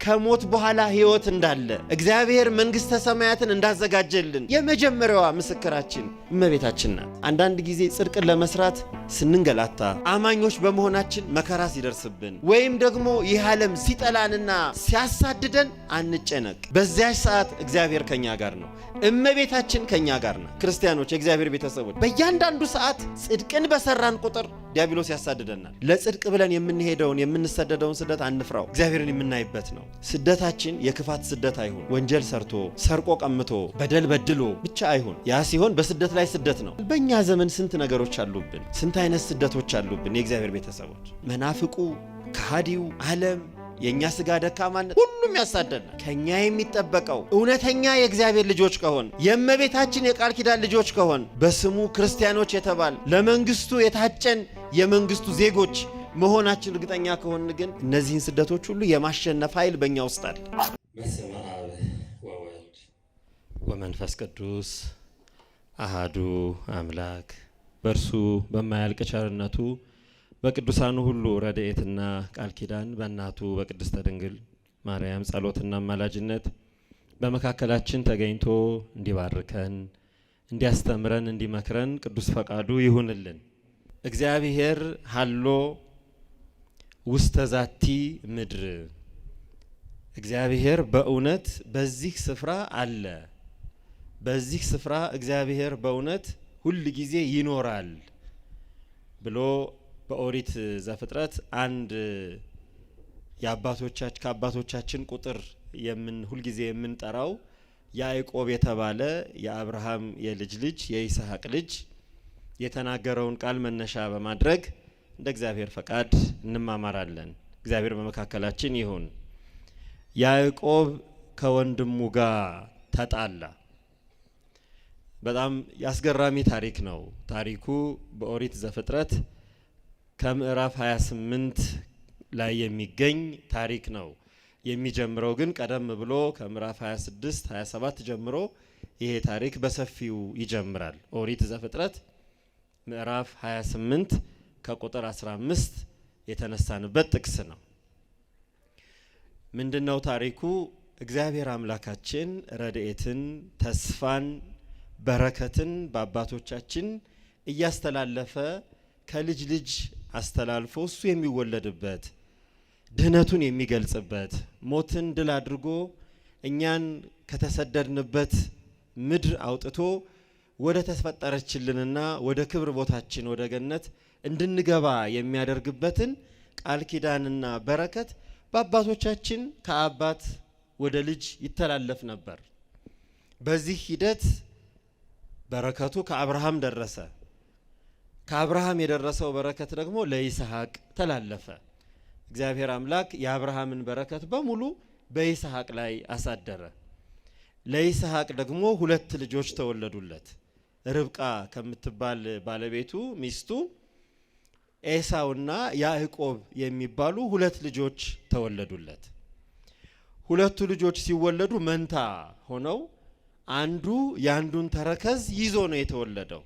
ከሞት በኋላ ሕይወት እንዳለ እግዚአብሔር መንግሥተ ሰማያትን እንዳዘጋጀልን የመጀመሪያዋ ምስክራችን እመቤታችን ናት። አንዳንድ ጊዜ ጽድቅን ለመስራት ስንንገላታ፣ አማኞች በመሆናችን መከራ ሲደርስብን፣ ወይም ደግሞ ይህ ዓለም ሲጠላንና ሲያሳድደን አንጨነቅ። በዚያች ሰዓት እግዚአብሔር ከኛ ጋር ነው። እመቤታችን ከኛ ጋር ናት። ክርስቲያኖች፣ የእግዚአብሔር ቤተሰቦች፣ በእያንዳንዱ ሰዓት ጽድቅን በሰራን ቁጥር ዲያብሎስ ያሳድደናል። ለጽድቅ ብለን የምንሄደውን የምንሰደደውን ስደት አንፍራው። እግዚአብሔርን የምናይበት ነው። ስደታችን የክፋት ስደት አይሁን። ወንጀል ሰርቶ ሰርቆ ቀምቶ በደል በድሎ ብቻ አይሁን። ያ ሲሆን በስደት ላይ ስደት ነው። በእኛ ዘመን ስንት ነገሮች አሉብን፣ ስንት አይነት ስደቶች አሉብን። የእግዚአብሔር ቤተሰቦች፣ መናፍቁ፣ ከሃዲው ዓለም፣ የኛ ስጋ ደካማነት ሁሉም ያሳደናል። ከኛ የሚጠበቀው እውነተኛ የእግዚአብሔር ልጆች ከሆን፣ የእመቤታችን የቃል ኪዳን ልጆች ከሆን፣ በስሙ ክርስቲያኖች የተባል ለመንግስቱ የታጨን የመንግስቱ ዜጎች መሆናችን እርግጠኛ ከሆን ግን እነዚህን ስደቶች ሁሉ የማሸነፍ ኃይል በእኛ ውስጥ አለ። በስመ አብ ወወልድ ወመንፈስ ቅዱስ አሃዱ አምላክ። በእርሱ በማያልቅ ቸርነቱ በቅዱሳኑ ሁሉ ረድኤትና ቃል ኪዳን በእናቱ በቅድስተ ድንግል ማርያም ጸሎትና አማላጅነት በመካከላችን ተገኝቶ እንዲባርከን፣ እንዲያስተምረን፣ እንዲመክረን ቅዱስ ፈቃዱ ይሁንልን። እግዚአብሔር ሀሎ ውስተ ዛቲ ምድር፣ እግዚአብሔር በእውነት በዚህ ስፍራ አለ። በዚህ ስፍራ እግዚአብሔር በእውነት ሁል ጊዜ ይኖራል ብሎ በኦሪት ዘፍጥረት አንድ ከአባቶቻችን ቁጥር ሁልጊዜ የምንጠራው ያዕቆብ የተባለ የአብርሃም የልጅ ልጅ የይስሐቅ ልጅ የተናገረውን ቃል መነሻ በማድረግ እንደ እግዚአብሔር ፈቃድ እንማማራለን። እግዚአብሔር በመካከላችን ይሁን። ያዕቆብ ከወንድሙ ጋር ተጣላ። በጣም ያስገራሚ ታሪክ ነው። ታሪኩ በኦሪት ዘፍጥረት ከምዕራፍ 28 ላይ የሚገኝ ታሪክ ነው። የሚጀምረው ግን ቀደም ብሎ ከምዕራፍ 26 27 ጀምሮ ይሄ ታሪክ በሰፊው ይጀምራል። ኦሪት ዘፍጥረት ምዕራፍ 28 ከቁጥር 15 የተነሳንበት ጥቅስ ነው። ምንድነው ታሪኩ? እግዚአብሔር አምላካችን ረድኤትን፣ ተስፋን፣ በረከትን በአባቶቻችን እያስተላለፈ ከልጅ ልጅ አስተላልፎ እሱ የሚወለድበት ድህነቱን የሚገልጽበት ሞትን ድል አድርጎ እኛን ከተሰደድንበት ምድር አውጥቶ ወደ ተፈጠረችልንና ወደ ክብር ቦታችን ወደ ገነት እንድንገባ የሚያደርግበትን ቃል ኪዳንና በረከት በአባቶቻችን ከአባት ወደ ልጅ ይተላለፍ ነበር። በዚህ ሂደት በረከቱ ከአብርሃም ደረሰ። ከአብርሃም የደረሰው በረከት ደግሞ ለይስሐቅ ተላለፈ። እግዚአብሔር አምላክ የአብርሃምን በረከት በሙሉ በይስሐቅ ላይ አሳደረ። ለይስሐቅ ደግሞ 2 ልጆች ተወለዱለት። ርብቃ ከምትባል ባለቤቱ ሚስቱ ኤሳውና ያዕቆብ የሚባሉ 2 ልጆች ተወለዱለት። 2 ልጆች ሲወለዱ መንታ ሆነው አንዱ ያንዱን ተረከዝ ይዞ ነው የተወለደው።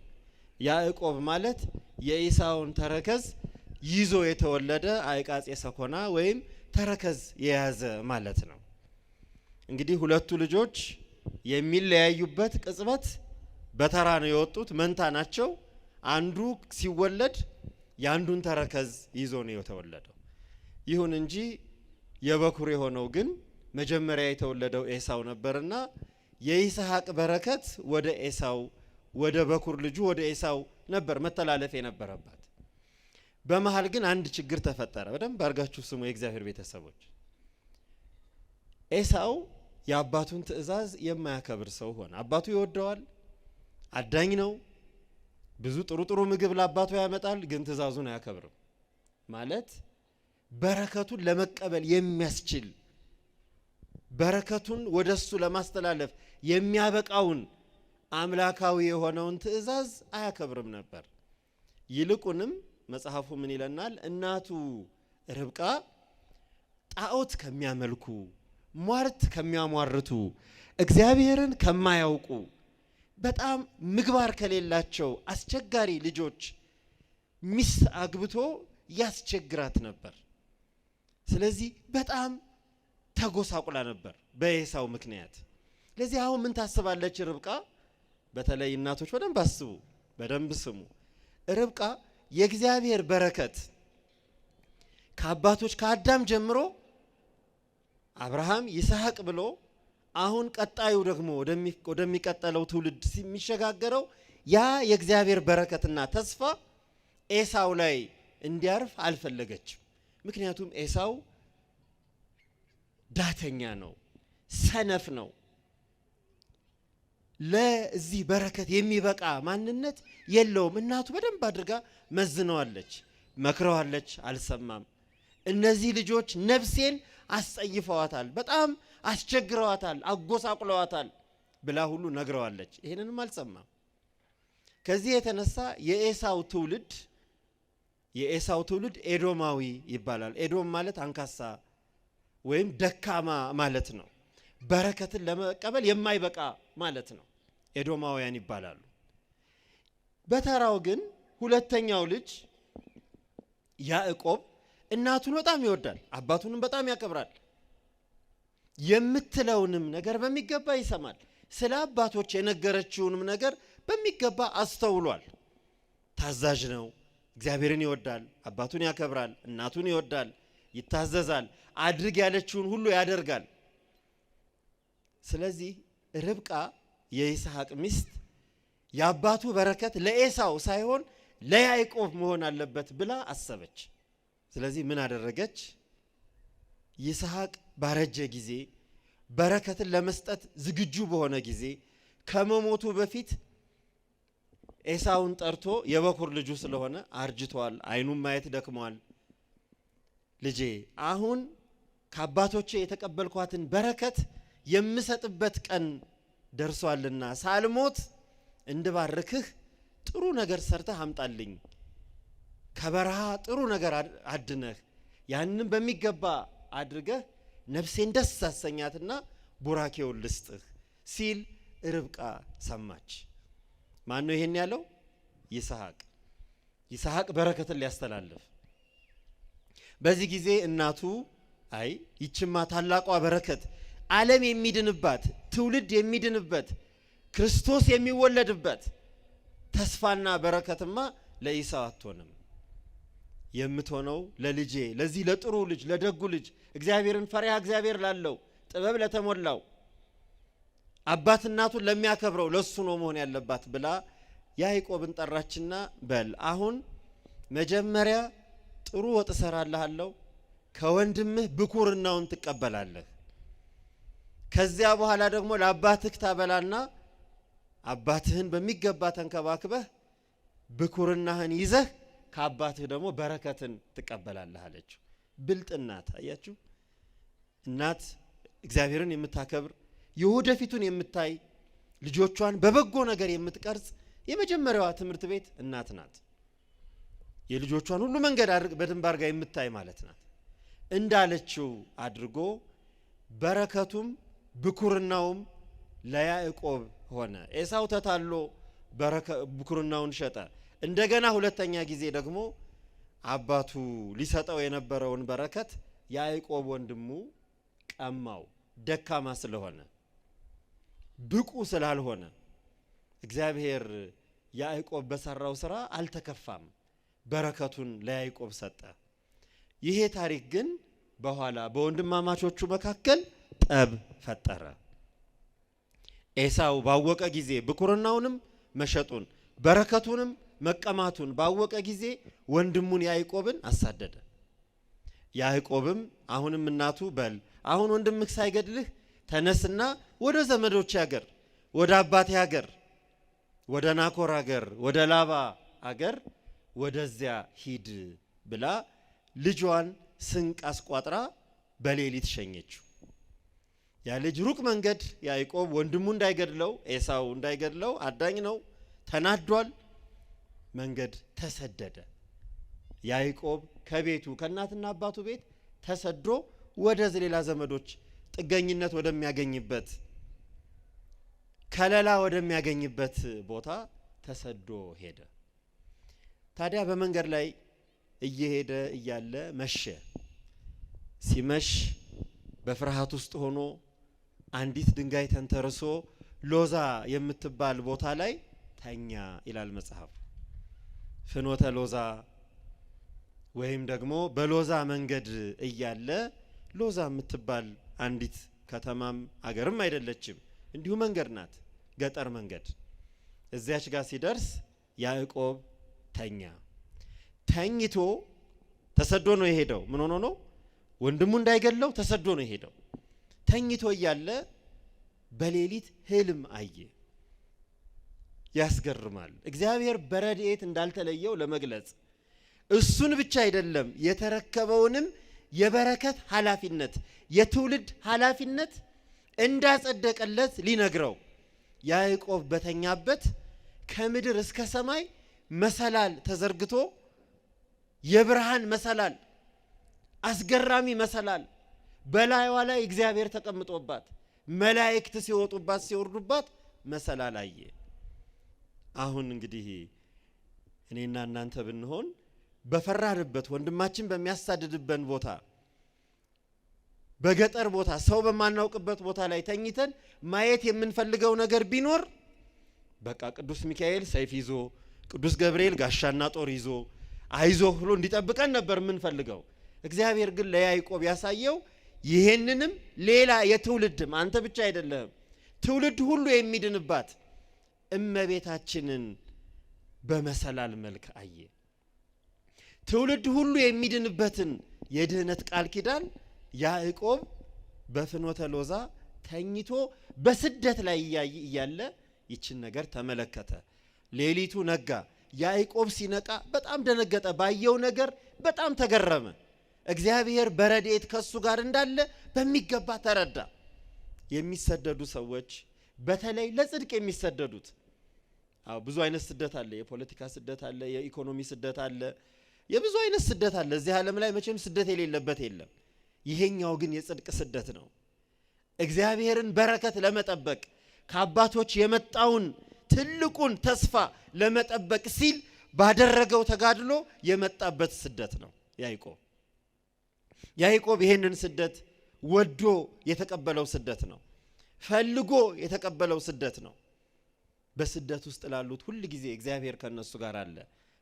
ያዕቆብ ማለት የኢሳውን ተረከዝ ይዞ የተወለደ አይቃጼ ሰኮና ወይም ተረከዝ የያዘ ማለት ነው። እንግዲህ 2 ልጆች የሚለያዩበት ቅጽበት በተራ ነው የወጡት። መንታ ናቸው። አንዱ ሲወለድ ያንዱን ተረከዝ ይዞ ነው የተወለደው። ይሁን እንጂ የበኩር የሆነው ግን መጀመሪያ የተወለደው ኤሳው ነበርና የይስሐቅ በረከት ወደ ኤሳው ወደ በኩር ልጁ ወደ ኤሳው ነበር መተላለፍ የነበረበት። በመሃል ግን አንድ ችግር ተፈጠረ። በደንብ አርጋችሁ ስሙ የእግዚአብሔር ቤተሰቦች። ኤሳው የአባቱን ትእዛዝ የማያከብር ሰው ሆነ። አባቱ ይወደዋል፣ አዳኝ ነው፣ ብዙ ጥሩ ምግብ ለአባቱ ያመጣል፣ ግን ትእዛዙን አያከብርም። ማለት በረከቱን ለመቀበል የሚያስችል በረከቱን ወደሱ ለማስተላለፍ የሚያበቃውን አምላካዊ የሆነውን ትእዛዝ አያከብርም ነበር። ይልቁንም መጽሐፉ ምን ይለናል? እናቱ ርብቃ ጣዖት ከሚያመልኩ፣ ሟርት ከሚያሟርቱ፣ እግዚአብሔርን ከማያውቁ፣ በጣም ምግባር ከሌላቸው አስቸጋሪ ልጆች ሚስት አግብቶ ያስቸግራት ነበር። ስለዚህ በጣም ተጎሳቁላ ነበር በኤሳው ምክንያት። ለዚህ አሁን ምን ታስባለች ርብቃ? በተለይ እናቶች በደንብ አስቡ፣ በደንብ ስሙ። ርብቃ የእግዚአብሔር በረከት ከአባቶች ከአዳም ጀምሮ አብርሃም ይስሐቅ ብሎ አሁን ቀጣዩ ደግሞ ወደሚቀጥለው ትውልድ የሚሸጋገረው ያ የእግዚአብሔር በረከትና ተስፋ ኤሳው ላይ እንዲያርፍ አልፈለገችም። ምክንያቱም ኤሳው ዳተኛ ነው፣ ሰነፍ ነው። ለዚህ በረከት የሚበቃ ማንነት የለውም። እናቱ በደንብ አድርጋ መዝነዋለች፣ መክረዋለች፣ አልሰማም። እነዚህ ልጆች ነፍሴን አስጸይፈዋታል፣ በጣም አስቸግረዋታል፣ አጎሳቁለዋታል ብላ ሁሉ ነግረዋለች። ይሄንንም አልሰማም። ከዚህ የተነሳ የኤሳው ትውልድ ኤዶማዊ ይባላል። ኤዶም ማለት አንካሳ ወይም ደካማ ማለት ነው። በረከትን ለመቀበል የማይበቃ ማለት ነው። ኤዶማውያን ይባላሉ። በተራው ግን ሁለተኛው ልጅ ያዕቆብ እናቱን በጣም ይወዳል፣ አባቱንም በጣም ያከብራል። የምትለውንም ነገር በሚገባ ይሰማል። ስለ አባቶች የነገረችውንም ነገር በሚገባ አስተውሏል። ታዛዥ ነው፣ እግዚአብሔርን ይወዳል፣ አባቱን ያከብራል፣ እናቱን ይወዳል፣ ይታዘዛል፣ አድርግ ያለችውን ሁሉ ያደርጋል። ስለዚህ ርብቃ የይስሐቅ ሚስት የአባቱ በረከት ለኤሳው ሳይሆን ለያዕቆብ መሆን አለበት ብላ አሰበች። ስለዚህ ምን አደረገች? ይስሐቅ ባረጀ ጊዜ፣ በረከትን ለመስጠት ዝግጁ በሆነ ጊዜ፣ ከመሞቱ በፊት ኤሳውን ጠርቶ የበኩር ልጁ ስለሆነ አርጅቷል፣ ዓይኑን ማየት ደክሟል፣ ልጄ አሁን ከአባቶቼ የተቀበልኳትን በረከት የምሰጥበት ቀን ደርሷልና ሳልሞት እንድባርክህ ጥሩ ነገር ሰርተህ አምጣልኝ፣ ከበረሃ ጥሩ ነገር አድነህ ያንን በሚገባ አድርገህ ነፍሴን ደስ አሰኛትና ቡራኬውን ልስጥህ ሲል ርብቃ ሰማች። ማን ነው ይሄን ያለው? ይስሐቅ በረከትን ሊያስተላልፍ። በዚህ ጊዜ እናቱ አይ ይችማ ታላቋ በረከት ዓለም የሚድንባት፣ ትውልድ የሚድንበት፣ ክርስቶስ የሚወለድበት ተስፋና በረከትማ ለኢሳው አትሆንም። የምትሆነው ለልጄ ለዚህ ለጥሩ ልጅ ለደጉ ልጅ እግዚአብሔርን ፈሪሃ እግዚአብሔር ላለው ጥበብ ለተሞላው አባት እናቱን ለሚያከብረው ለሱ ነው መሆን ያለባት ብላ ያዕቆብን ጠራችና በል አሁን መጀመሪያ ጥሩ ወጥ እሰራልሃለሁ፣ ከወንድምህ ብኩርናውን ትቀበላለህ። ከዚያ በኋላ ደግሞ ለአባትህ ታበላና አባትህን በሚገባ ተንከባክበህ ብኩርናህን ይዘህ ከአባትህ ደግሞ በረከትን ትቀበላለህ አለችው። ብልጥ እናት። አያችሁ፣ እናት እግዚአብሔርን የምታከብር የወደፊቱን የምታይ ልጆቿን በበጎ ነገር የምትቀርጽ የመጀመሪያዋ ትምህርት ቤት እናት ናት። የልጆቿን ሁሉ መንገድ በደንብ አድርጋ የምታይ ማለት ናት። እንዳለችው አድርጎ በረከቱም ብኩርናውም ለያዕቆብ ሆነ። ኤሳው ተታሎ ብኩርናውን ሸጠ። እንደገና ሁለተኛ ጊዜ ደግሞ አባቱ ሊሰጠው የነበረውን በረከት ያዕቆብ ወንድሙ ቀማው። ደካማ ስለሆነ ብቁ ስላልሆነ እግዚአብሔር ያዕቆብ በሰራው ስራ አልተከፋም፣ በረከቱን ለያዕቆብ ሰጠ። ይሄ ታሪክ ግን በኋላ በወንድማማቾቹ መካከል ጠብ ፈጠረ። ኤሳው ባወቀ ጊዜ ብኩርናውንም መሸጡን በረከቱንም መቀማቱን ባወቀ ጊዜ ወንድሙን ያዕቆብን አሳደደ። ያዕቆብም አሁንም እናቱ በል አሁን ወንድምህ ሳይገድልህ ተነስና ወደ ዘመዶች ሀገር፣ ወደ አባቴ ሀገር፣ ወደ ናኮር ሀገር፣ ወደ ላባ ሀገር ወደዚያ ሂድ ብላ ልጇን ስንቅ አስቋጥራ በሌሊት ሸኘችው። ያ ልጅ ሩቅ መንገድ ያዕቆብ ወንድሙ እንዳይገድለው፣ ኤሳው እንዳይገድለው አዳኝ ነው፣ ተናዷል። መንገድ ተሰደደ። ያዕቆብ ከቤቱ ከእናትና አባቱ ቤት ተሰዶ ወደ ሌላ ዘመዶች ጥገኝነት ወደሚያገኝበት ከለላ ወደሚያገኝበት ቦታ ተሰዶ ሄደ። ታዲያ በመንገድ ላይ እየሄደ እያለ መሸ። ሲመሽ በፍርሃት ውስጥ ሆኖ አንዲት ድንጋይ ተንተርሶ ሎዛ የምትባል ቦታ ላይ ተኛ ይላል መጽሐፍ። ፍኖተ ሎዛ ወይም ደግሞ በሎዛ መንገድ እያለ ሎዛ የምትባል አንዲት ከተማም አገርም አይደለችም፣ እንዲሁ መንገድ ናት፣ ገጠር መንገድ። እዚያች ጋር ሲደርስ ያዕቆብ ተኛ። ተኝቶ ተሰዶ ነው የሄደው። ምን ሆኖ ነው? ወንድሙ እንዳይገለው ተሰዶ ነው የሄደው። ተኝቶ እያለ በሌሊት ህልም አየ። ያስገርማል። እግዚአብሔር በረድኤት እንዳልተለየው ለመግለጽ እሱን ብቻ አይደለም የተረከበውንም የበረከት ኃላፊነት የትውልድ ኃላፊነት እንዳጸደቀለት ሊነግረው ያዕቆብ በተኛበት ከምድር እስከ ሰማይ መሰላል ተዘርግቶ የብርሃን መሰላል አስገራሚ መሰላል በላይዋ ላይ እግዚአብሔር ተቀምጦባት መላእክት ሲወጡባት ሲወርዱባት መሰላል አየ። አሁን እንግዲህ እኔና እናንተ ብንሆን በፈራንበት ወንድማችን በሚያሳድድበን ቦታ በገጠር ቦታ ሰው በማናውቅበት ቦታ ላይ ተኝተን ማየት የምንፈልገው ነገር ቢኖር በቃ ቅዱስ ሚካኤል ሰይፍ ይዞ ቅዱስ ገብርኤል ጋሻና ጦር ይዞ አይዞህ ብሎ እንዲጠብቀን ነበር የምንፈልገው። እግዚአብሔር ግን ለያዕቆብ ያሳየው ይሄንንም ሌላ የትውልድም አንተ ብቻ አይደለም ትውልድ ሁሉ የሚድንባት እመቤታችንን በመሰላል መልክ አየ። ትውልድ ሁሉ የሚድንበትን የድህነት ቃል ኪዳን ያዕቆብ በፍኖተ ሎዛ ተኝቶ በስደት ላይ እያለ ይችን ነገር ተመለከተ። ሌሊቱ ነጋ። ያዕቆብ ሲነቃ በጣም ደነገጠ። ባየው ነገር በጣም ተገረመ። እግዚአብሔር በረድኤት ከሱ ጋር እንዳለ በሚገባ ተረዳ። የሚሰደዱ ሰዎች በተለይ ለጽድቅ የሚሰደዱት ብዙ አይነት ስደት አለ። የፖለቲካ ስደት አለ፣ የኢኮኖሚ ስደት አለ፣ የብዙ አይነት ስደት አለ። እዚህ ዓለም ላይ መቼም ስደት የሌለበት የለም። ይሄኛው ግን የጽድቅ ስደት ነው። እግዚአብሔርን በረከት ለመጠበቅ ከአባቶች የመጣውን ትልቁን ተስፋ ለመጠበቅ ሲል ባደረገው ተጋድሎ የመጣበት ስደት ነው ያዕቆብ። ያዕቆብ ይሄንን ስደት ወዶ የተቀበለው ስደት ነው። ፈልጎ የተቀበለው ስደት ነው። በስደት ውስጥ ላሉት ሁል ጊዜ እግዚአብሔር ከነሱ ጋር አለ።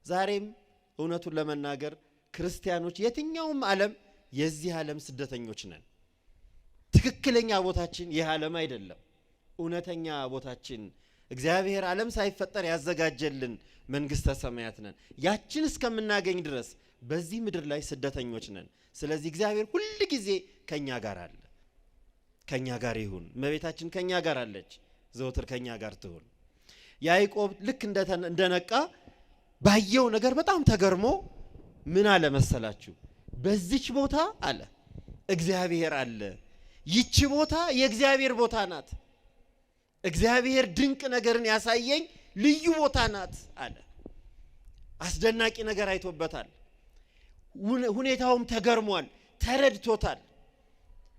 ዛሬም እውነቱን ለመናገር ክርስቲያኖች የትኛውም ዓለም የዚህ ዓለም ስደተኞች ነን። ትክክለኛ ቦታችን ይህ ዓለም አይደለም። እውነተኛ ቦታችን እግዚአብሔር ዓለም ሳይፈጠር ያዘጋጀልን መንግሥተ ሰማያት ነን። ያችን እስከምናገኝ ድረስ በዚህ ምድር ላይ ስደተኞች ነን። ስለዚህ እግዚአብሔር ሁል ጊዜ ከኛ ጋር አለ። ከኛ ጋር ይሁን። እመቤታችን ከኛ ጋር አለች። ዘወትር ከኛ ጋር ትሁን። ያዕቆብ ልክ እንደነቃ ባየው ነገር በጣም ተገርሞ ምን አለ መሰላችሁ? በዚች ቦታ አለ እግዚአብሔር አለ። ይቺ ቦታ የእግዚአብሔር ቦታ ናት። እግዚአብሔር ድንቅ ነገርን ያሳየኝ ልዩ ቦታ ናት አለ። አስደናቂ ነገር አይቶበታል። ሁኔታውም ተገርሟል፣ ተረድቶታል።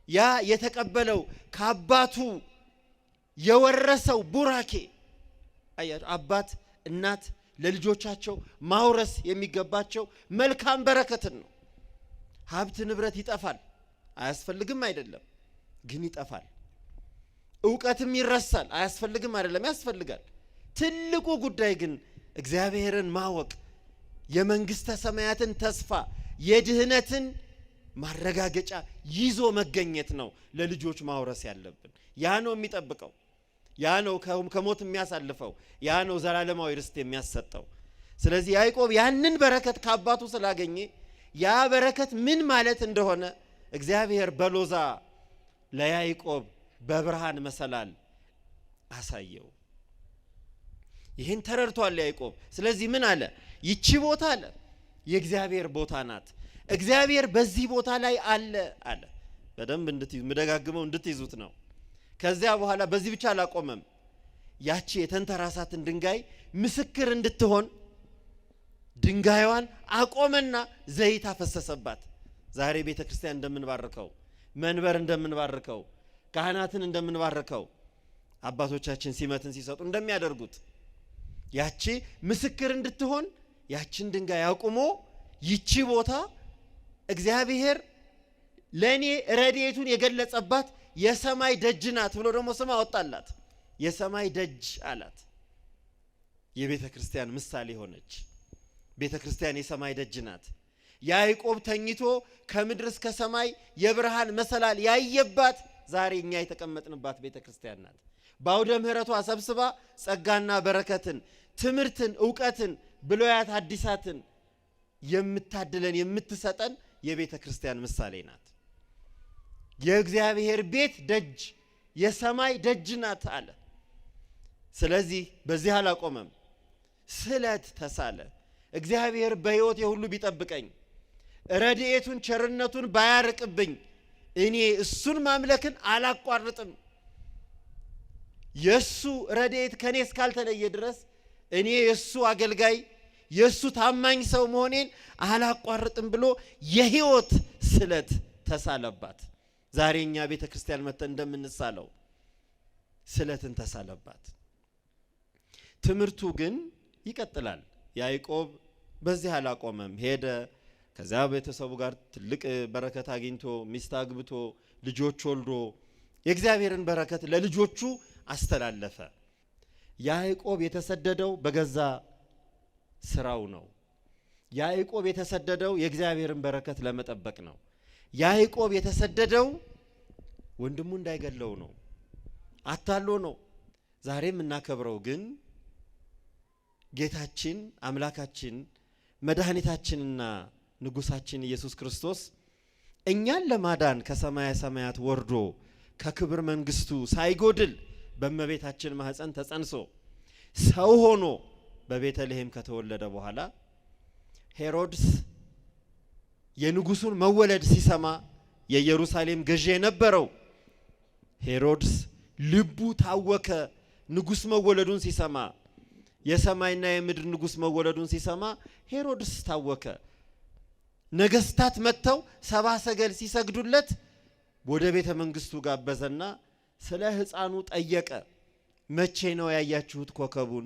ያ የተቀበለው ከአባቱ የወረሰው ቡራኬ አባት እናት ለልጆቻቸው ማውረስ የሚገባቸው መልካም በረከትን ነው። ሀብት ንብረት ይጠፋል፣ አያስፈልግም አይደለም፣ ግን ይጠፋል። ዕውቀትም ይረሳል፣ አያስፈልግም አይደለም፣ ያስፈልጋል። ትልቁ ጉዳይ ግን እግዚአብሔርን ማወቅ፣ የመንግሥተ ሰማያትን ተስፋ የድህነትን ማረጋገጫ ይዞ መገኘት ነው ለልጆች ማውረስ ያለብን። ያ ነው የሚጠብቀው፣ ያ ነው ከሞት የሚያሳልፈው፣ ያ ነው ዘላለማዊ ርስት የሚያሰጠው። ስለዚህ ያዕቆብ ያንን በረከት ከአባቱ ስላገኘ ያ በረከት ምን ማለት እንደሆነ እግዚአብሔር በሎዛ ለያዕቆብ በብርሃን መሰላል አሳየው። ይህን ተረድቷል ያዕቆብ። ስለዚህ ምን አለ? ይቺ ቦታ አለ የእግዚአብሔር ቦታ ናት። እግዚአብሔር በዚህ ቦታ ላይ አለ አለ። በደንብ ምደጋግመው እንድትይዙት ነው። ከዚያ በኋላ በዚህ ብቻ አላቆመም። ያቺ የተንተራሳትን ድንጋይ ምስክር እንድትሆን ድንጋይዋን አቆመና ዘይት አፈሰሰባት። ዛሬ ቤተ ክርስቲያን እንደምንባርከው፣ መንበር እንደምንባርከው፣ ካህናትን እንደምንባርከው፣ አባቶቻችን ሲመትን ሲሰጡ እንደሚያደርጉት ያቺ ምስክር እንድትሆን ያችን ድንጋይ አቁሞ ይቺ ቦታ እግዚአብሔር ለኔ ረድኤቱን የገለጸባት የሰማይ ደጅ ናት ብሎ ደግሞ ስም አወጣላት። የሰማይ ደጅ አላት። የቤተ ክርስቲያን ምሳሌ ሆነች። ቤተ ክርስቲያን የሰማይ ደጅ ናት። ያዕቆብ ተኝቶ ከምድር እስከ ሰማይ የብርሃን መሰላል ያየባት ዛሬ እኛ የተቀመጥንባት ቤተ ክርስቲያን ናት። በአውደ ምሕረቷ ሰብስባ ጸጋና በረከትን፣ ትምህርትን፣ ዕውቀትን፣ ብሉያት አዲሳትን የምታድለን የምትሰጠን የቤተ ክርስቲያን ምሳሌ ናት። የእግዚአብሔር ቤት ደጅ የሰማይ ደጅ ናት አለ። ስለዚህ በዚህ አላቆመም። ስለት ተሳለ። እግዚአብሔር በሕይወቴ ሁሉ ቢጠብቀኝ፣ ረድኤቱን ቸርነቱን ባያርቅብኝ እኔ እሱን ማምለክን አላቋርጥም። የሱ ረድኤት ከኔ እስካልተለየ ድረስ እኔ የሱ አገልጋይ የሱ ታማኝ ሰው መሆኔን አላቋርጥም ብሎ የሕይወት ስለት ተሳለባት። ዛሬ እኛ ቤተ ክርስቲያን መተን እንደምንሳለው ስለትን ተሳለባት። ትምህርቱ ግን ይቀጥላል። ያዕቆብ በዚህ አላቆመም። ሄደ። ከዚያ ቤተሰቡ ጋር ትልቅ በረከት አግኝቶ ሚስት አግብቶ ልጆች ወልዶ የእግዚአብሔርን በረከት ለልጆቹ አስተላለፈ። ያዕቆብ የተሰደደው በገዛ ስራው ነው። ያዕቆብ የተሰደደው የእግዚአብሔርን በረከት ለመጠበቅ ነው። ያዕቆብ የተሰደደው ወንድሙ እንዳይገለው ነው፣ አታሎ ነው። ዛሬም እናከብረው ግን ጌታችን አምላካችን መድኃኒታችንና ንጉሳችን ኢየሱስ ክርስቶስ እኛን ለማዳን ከሰማየ ሰማያት ወርዶ ከክብር መንግስቱ ሳይጎድል በእመቤታችን ማህፀን ተጸንሶ ሰው ሆኖ በቤተልሔም ከተወለደ በኋላ ሄሮድስ የንጉሱን መወለድ ሲሰማ የኢየሩሳሌም ገዢ የነበረው ሄሮድስ ልቡ ታወከ። ንጉስ መወለዱን ሲሰማ የሰማይና የምድር ንጉስ መወለዱን ሲሰማ ሄሮድስ ታወከ። ነገስታት መጥተው ሰባ ሰገል ሲሰግዱለት ወደ ቤተ መንግስቱ ጋበዘና ስለ ሕፃኑ ጠየቀ። መቼ ነው ያያችሁት ኮከቡን?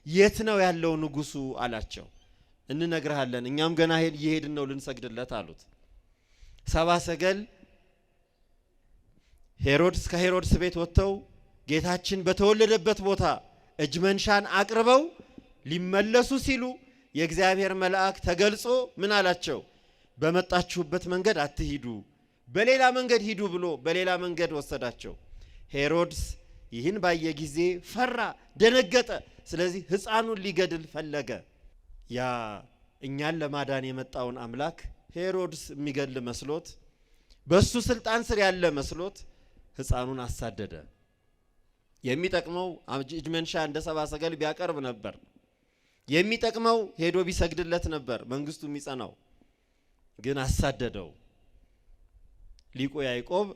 የት ነው ያለው ንጉሱ አላቸው። እንነግርሃለን፣ እኛም ገና እየሄድን ነው ልንሰግድለት አሉት። ሰባ ሰገል ከሄሮድስ ቤት ወጥተው ጌታችን በተወለደበት ቦታ እጅ መንሻን አቅርበው ሊመለሱ ሲሉ የእግዚአብሔር መልአክ ተገልጾ ምን አላቸው? በመጣችሁበት መንገድ አትሂዱ፣ በሌላ መንገድ ሂዱ ብሎ በሌላ መንገድ ወሰዳቸው። ሄሮድስ ይህን ባየ ጊዜ ፈራ፣ ደነገጠ። ስለዚህ ሕፃኑን ሊገድል ፈለገ። ያ እኛን ለማዳን የመጣውን አምላክ ሄሮድስ የሚገል መስሎት በሱ ስልጣን ስር ያለ መስሎት ሕፃኑን አሳደደ። የሚጠቅመው እጅ መንሻ እንደ ሰባ ሰገል ቢያቀርብ ነበር። የሚጠቅመው ሄዶ ቢሰግድለት ነበር መንግስቱ የሚጸናው። ግን አሳደደው። ሊቁ ያዕቆብ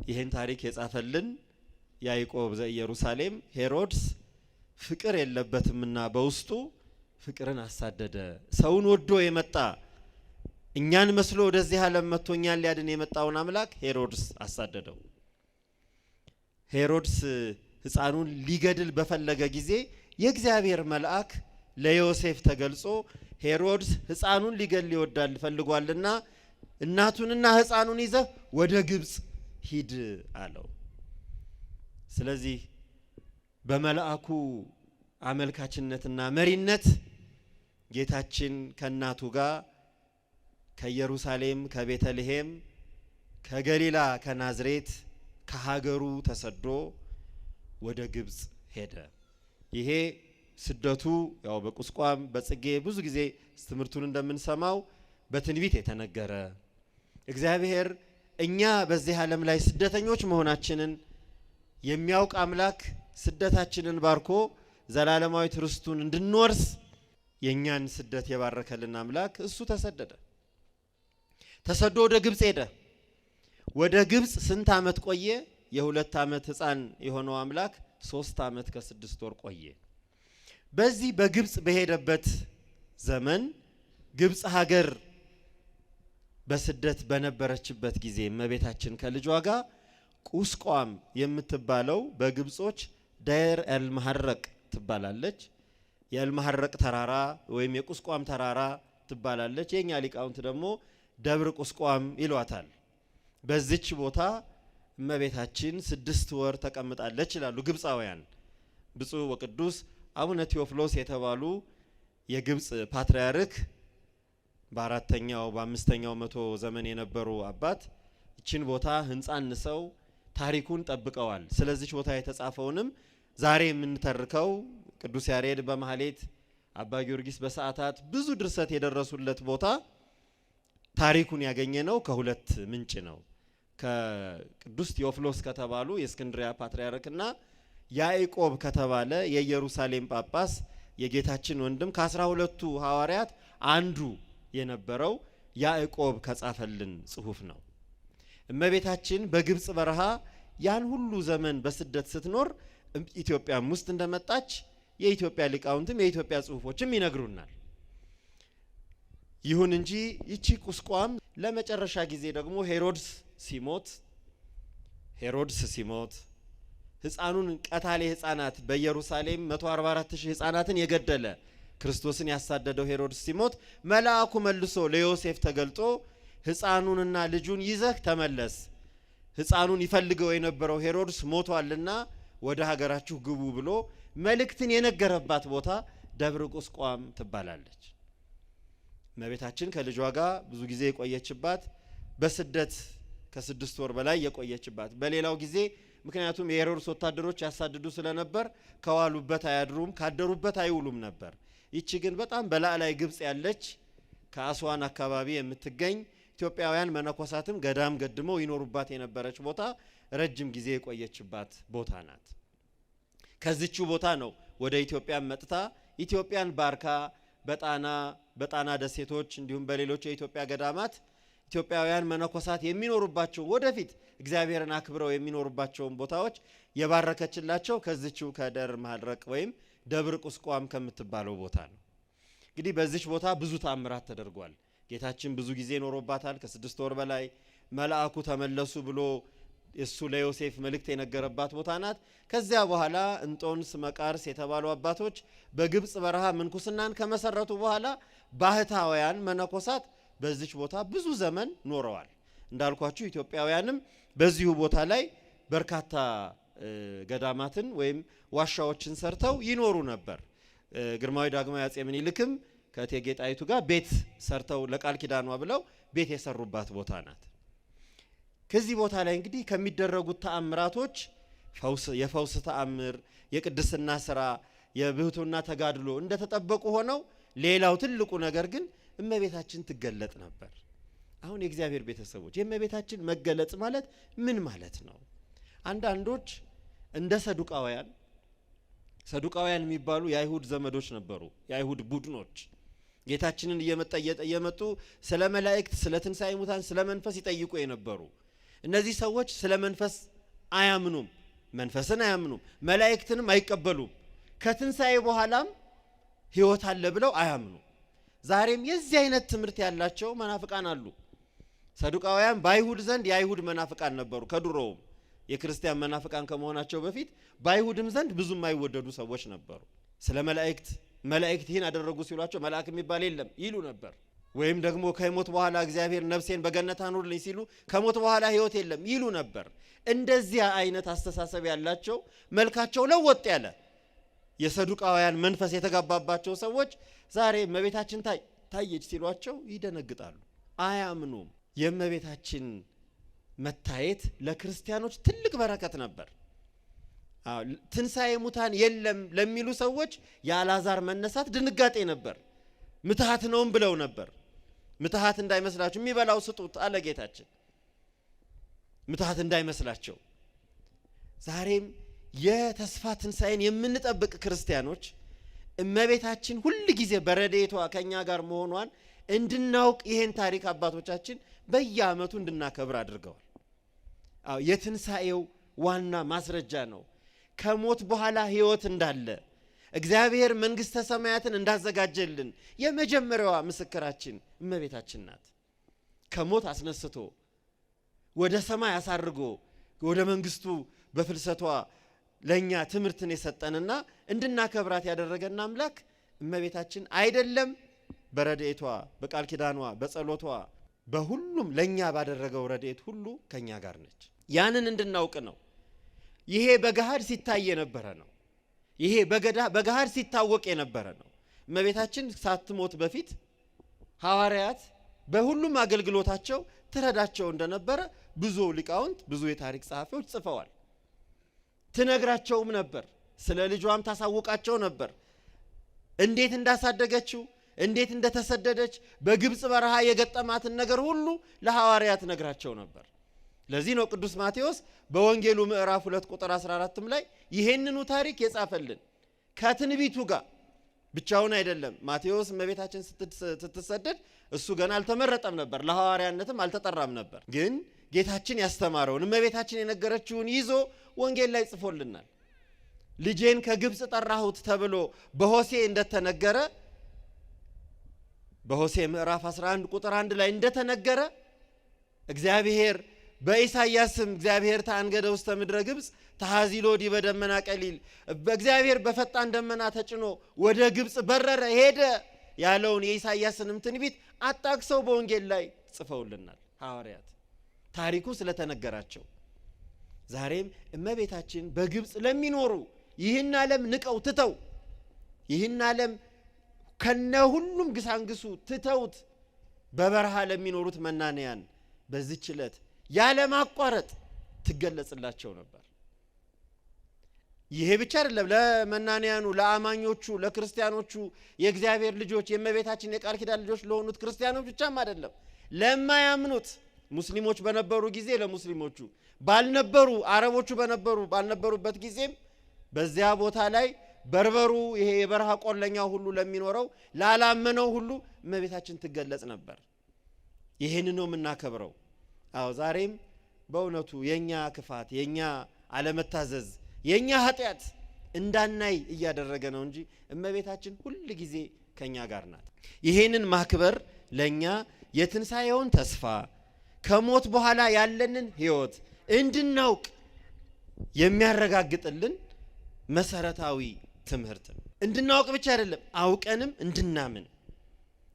ይህን ታሪክ የጻፈልን ያዕቆብ ዘኢየሩሳሌም ሄሮድስ ፍቅር የለበትምና በውስጡ ፍቅርን አሳደደ። ሰውን ወዶ የመጣ እኛን መስሎ ወደዚህ ዓለም መጥቶ እኛን ሊያድን የመጣውን አምላክ ሄሮድስ አሳደደው። ሄሮድስ ሕፃኑን ሊገድል በፈለገ ጊዜ የእግዚአብሔር መልአክ ለዮሴፍ ተገልጾ ሄሮድስ ሕፃኑን ሊገል ይወዳል ፈልጓልና እናቱንና ሕፃኑን ይዘህ ወደ ግብፅ ሂድ አለው። ስለዚህ በመልአኩ አመልካችነትና መሪነት ጌታችን ከእናቱ ጋር ከኢየሩሳሌም ከቤተልሔም ከገሊላ ከናዝሬት ከሀገሩ ተሰዶ ወደ ግብፅ ሄደ። ይሄ ስደቱ ያው በቁስቋም በጽጌ ብዙ ጊዜ ትምህርቱን እንደምንሰማው በትንቢት የተነገረ እግዚአብሔር እኛ በዚህ ዓለም ላይ ስደተኞች መሆናችንን የሚያውቅ አምላክ ስደታችንን ባርኮ ዘላለማዊ ርስቱን እንድንወርስ የኛን ስደት የባረከልን አምላክ እሱ ተሰደደ። ተሰዶ ወደ ግብፅ ሄደ። ወደ ግብፅ ስንት ዓመት ቆየ? የ2 ዓመት ሕፃን የሆነው አምላክ 3 ዓመት ከ6 ወር ቆየ። በዚህ በግብፅ በሄደበት ዘመን ግብፅ ሀገር በስደት በነበረችበት ጊዜ እመቤታችን ከልጇ ጋር ቁስቋም የምትባለው በግብጾች ዳይር አልመሐረቅ ትባላለች። የአልመሐረቅ ተራራ ወይም የቁስቋም ተራራ ትባላለች። የኛ ሊቃውንት ደግሞ ደብረ ቁስቋም ይሏታል። በዚች ቦታ እመቤታችን 6 ወር ተቀምጣለች ይላሉ ግብፃውያን። ብፁዕ ወቅዱስ አቡነ ቴዎፍሎስ የተባሉ የግብፅ ፓትርያርክ በ4ኛው በ5ኛው መቶ ዘመን የነበሩ አባት እችን ቦታ ህንጻ አንሰው ታሪኩን ጠብቀዋል። ስለዚህ ቦታ የተጻፈውንም ዛሬ የምንተርከው ቅዱስ ያሬድ በማህሌት አባ ጊዮርጊስ በሰዓታት ብዙ ድርሰት የደረሱለት ቦታ ታሪኩን ያገኘነው ከሁለት ምንጭ ነው። ከቅዱስ ቴዎፍሎስ ከተባሉ የእስክንድሪያ ፓትርያርክና ያዕቆብ ከተባለ የኢየሩሳሌም ጳጳስ የጌታችን ወንድም ከ12ቱ ሐዋርያት አንዱ የነበረው ያዕቆብ ከጻፈልን ጽሑፍ ነው። እመቤታችን በግብፅ በረሃ ያን ሁሉ ዘመን በስደት ስትኖር ኢትዮጵያም ውስጥ እንደመጣች የኢትዮጵያ ሊቃውንትም የኢትዮጵያ ጽሑፎችም ይነግሩናል። ይሁን እንጂ ይቺ ቁስቋም ለመጨረሻ ጊዜ ደግሞ ሄሮድስ ሲሞት ሕፃኑን ቀታሌ ሕፃናት በኢየሩሳሌም 144,000 ሕፃናትን የገደለ ክርስቶስን ያሳደደው ሄሮድስ ሲሞት መልአኩ መልሶ ለዮሴፍ ተገልጦ ሕፃኑንና ልጁን ይዘህ ተመለስ፣ ሕፃኑን ይፈልገው የነበረው ሄሮድስ ሞቷልና ወደ ሀገራችሁ ግቡ ብሎ መልእክትን የነገረባት ቦታ ደብረ ቁስቋም ትባላለች። እመቤታችን ከልጇ ጋር ብዙ ጊዜ የቆየችባት በስደት ከ6 ወር በላይ የቆየችባት፣ በሌላው ጊዜ ምክንያቱም የሄሮድስ ወታደሮች ያሳድዱ ስለነበር ከዋሉበት አያድሩም ካደሩበት አይውሉም ነበር። ይቺ ግን በጣም በላዕላይ ግብፅ ያለች ከአስዋን አካባቢ የምትገኝ ኢትዮጵያውያን መነኮሳትም ገዳም ገድመው ይኖሩባት የነበረች ቦታ ረጅም ጊዜ የቆየችባት ቦታ ናት። ከዚቹ ቦታ ነው ወደ ኢትዮጵያ መጥታ ኢትዮጵያን ባርካ በጣና ደሴቶች እንዲሁም በሌሎች የኢትዮጵያ ገዳማት ኢትዮጵያውያን መነኮሳት የሚኖሩባቸው ወደፊት እግዚአብሔርን አክብረው የሚኖሩባቸውን ቦታዎች የባረከችላቸው ከዚቹ ከደር ማድረቅ ወይም ደብረ ቁስቋም ከምትባለው ቦታ ነው። እንግዲህ በዚች ቦታ ብዙ ተአምራት ተደርጓል። ጌታችን ብዙ ጊዜ ኖሮባታል። ከ6 ወር በላይ መልአኩ ተመለሱ ብሎ እሱ ለዮሴፍ መልእክት የነገረባት ቦታ ናት። ከዚያ በኋላ እንጦንስ መቃርስ የተባሉ አባቶች በግብፅ በረሃ ምንኩስናን ከመሰረቱ በኋላ ባህታውያን መነኮሳት በዚች ቦታ ብዙ ዘመን ኖረዋል። እንዳልኳችሁ ኢትዮጵያውያንም በዚሁ ቦታ ላይ በርካታ ገዳማትን ወይም ዋሻዎችን ሰርተው ይኖሩ ነበር። ግርማዊ ዳግማዊ አጼ ምኒልክም ከእቴጌ ጣይቱ ጋር ቤት ሰርተው ለቃል ኪዳኗ ብለው ቤት የሰሩባት ቦታ ናት። ከዚህ ቦታ ላይ እንግዲህ ከሚደረጉት ተአምራቶች የፈውስ ተአምር፣ የቅድስና ስራ፣ የብህቱና ተጋድሎ እንደተጠበቁ ሆነው ሌላው ትልቁ ነገር ግን እመቤታችን ትገለጥ ነበር። አሁን የእግዚአብሔር ቤተሰቦች የእመቤታችን መገለጽ ማለት ምን ማለት ነው? አንዳንዶች እንደ ሰዱቃውያን የሚባሉ የአይሁድ ዘመዶች ነበሩ፣ የአይሁድ ቡድኖች ጌታችንን እየመጡ ስለ መላእክት፣ ስለ ትንሣኤ ሙታን፣ ስለ መንፈስ ይጠይቁ የነበሩ እነዚህ ሰዎች ስለ መንፈስ አያምኑም፣ መንፈስን አያምኑም፣ መላእክትንም አይቀበሉም፣ ከትንሣኤ በኋላም ሕይወት አለ ብለው አያምኑም። ዛሬም የዚህ አይነት ትምህርት ያላቸው መናፍቃን አሉ። ሰዱቃውያን በአይሁድ ዘንድ የአይሁድ መናፍቃን ነበሩ። ከድሮውም የክርስቲያን መናፍቃን ከመሆናቸው በፊት በአይሁድም ዘንድ ብዙም አይወደዱ ሰዎች ነበሩ። ስለ መላእክት ይህን አደረጉ ሲሏቸው መልአክ የሚባል የለም ይሉ ነበር። ወይም ደግሞ ከሞት በኋላ እግዚአብሔር ነፍሴን በገነት አኑርልኝ ሲሉ ከሞት በኋላ ሕይወት የለም ይሉ ነበር። እንደዚያ አይነት አስተሳሰብ ያላቸው መልካቸው ለወጥ ያለ የሰዱቃውያን መንፈስ የተጋባባቸው ሰዎች ዛሬ እመቤታችን ታየች ሲሏቸው ይደነግጣሉ፣ አያምኑም። የእመቤታችን መታየት ለክርስቲያኖች ትልቅ በረከት ነበር። ትንሣኤ ሙታን የለም ለሚሉ ሰዎች የአልዓዛር መነሳት ድንጋጤ ነበር። ምትሃት ነውም ብለው ነበር። ምትሃት እንዳይመስላችሁ የሚበላው ስጡት አለ ጌታችን። ምትሃት እንዳይመስላቸው ዛሬም የተስፋ ትንሣኤን የምንጠብቅ ክርስቲያኖች እመቤታችን ሁል ጊዜ በረድኤቷ ከኛ ጋር መሆኗን እንድናውቅ ይሄን ታሪክ አባቶቻችን በየዓመቱ እንድናከብር አድርገዋል። የትንሣኤው ዋና ማስረጃ ነው። ከሞት በኋላ ሕይወት እንዳለ እግዚአብሔር መንግሥተ ሰማያትን እንዳዘጋጀልን የመጀመሪያዋ ምስክራችን እመቤታችን ናት። ከሞት አስነስቶ ወደ ሰማይ አሳርጎ ወደ መንግሥቱ በፍልሰቷ ለኛ ትምህርትን የሰጠንና እንድናከብራት ያደረገን አምላክ እመቤታችን አይደለም በረድኤቷ፣ በቃል ኪዳኗ፣ በጸሎቷ፣ በሁሉም ለኛ ባደረገው ረድኤት ሁሉ ከኛ ጋር ነች። ያንን እንድናውቅ ነው። ይሄ በገሃድ ሲታይ የነበረ ነው። ይሄ በገሃድ ሲታወቅ የነበረ ነው። እመቤታችን ሳትሞት በፊት ሐዋርያት በሁሉም አገልግሎታቸው ትረዳቸው እንደነበረ ብዙ ሊቃውንት፣ ብዙ የታሪክ ጸሐፊዎች ጽፈዋል። ትነግራቸውም ነበር። ስለ ልጇም ታሳውቃቸው ነበር። እንዴት እንዳሳደገችው፣ እንዴት እንደተሰደደች፣ በግብፅ በረሃ የገጠማትን ነገር ሁሉ ለሐዋርያት ነግራቸው ነበር። ለዚህ ነው ቅዱስ ማቴዎስ በወንጌሉ ምዕራፍ 2 ቁጥር 14 ላይ ይሄንኑ ታሪክ የጻፈልን ከትንቢቱ ጋር። ብቻውን አይደለም። ማቴዎስ እመቤታችን ስትሰደድ እሱ ገና አልተመረጠም ነበር፣ ለሐዋርያነትም አልተጠራም ነበር። ግን ጌታችን ያስተማረውን እመቤታችን የነገረችውን ይዞ ወንጌል ላይ ጽፎልናል። ልጄን ከግብፅ ጠራሁት ተብሎ በሆሴ እንደተነገረ፣ በሆሴ ምዕራፍ 11 ቁጥር 1 ላይ እንደተነገረ እግዚአብሔር በኢሳይያስም እግዚአብሔር ተአንገደ ውስተ ምድረ ግብፅ ተሐዚሎ ዲበ ደመና ቀሊል፣ በእግዚአብሔር በፈጣን ደመና ተጭኖ ወደ ግብፅ በረረ ሄደ ያለውን የኢሳይያስንም ትንቢት አጣቅሰው በወንጌል ላይ ጽፈውልናል ሐዋርያት፣ ታሪኩ ስለተነገራቸው። ዛሬም እመቤታችን በግብፅ ለሚኖሩ ይህን ዓለም ንቀው ትተው ይህን ዓለም ከነ ሁሉም ግሳንግሱ ትተውት በበረሃ ለሚኖሩት መናንያን በዚህች ዕለት ያለማቋረጥ ትገለጽላቸው ነበር። ይሄ ብቻ አይደለም። ለመናንያኑ፣ ለአማኞቹ፣ ለክርስቲያኖቹ የእግዚአብሔር ልጆች የእመቤታችን የቃል ኪዳን ልጆች ለሆኑት ክርስቲያኖች ብቻም አይደለም፣ ለማያምኑት ሙስሊሞች በነበሩ ጊዜ ለሙስሊሞቹ፣ ባልነበሩ አረቦቹ ባልነበሩበት ጊዜም በዚያ ቦታ ላይ በርበሩ ይሄ የበረሃ ቆለኛው ሁሉ ለሚኖረው ላላመነው ሁሉ እመቤታችን ትገለጽ ነበር። ይሄን ነው የምናከብረው። አዎ ዛሬም በእውነቱ የኛ ክፋት፣ የኛ አለመታዘዝ፣ የኛ ኃጢአት እንዳናይ እያደረገ ነው እንጂ እመቤታችን ሁል ጊዜ ከኛ ጋር ናት። ይሄንን ማክበር ለኛ የትንሣኤውን ተስፋ ከሞት በኋላ ያለንን ሕይወት እንድናውቅ የሚያረጋግጥልን መሰረታዊ ትምህርት ነው። እንድናውቅ ብቻ አይደለም፣ አውቀንም እንድናምን።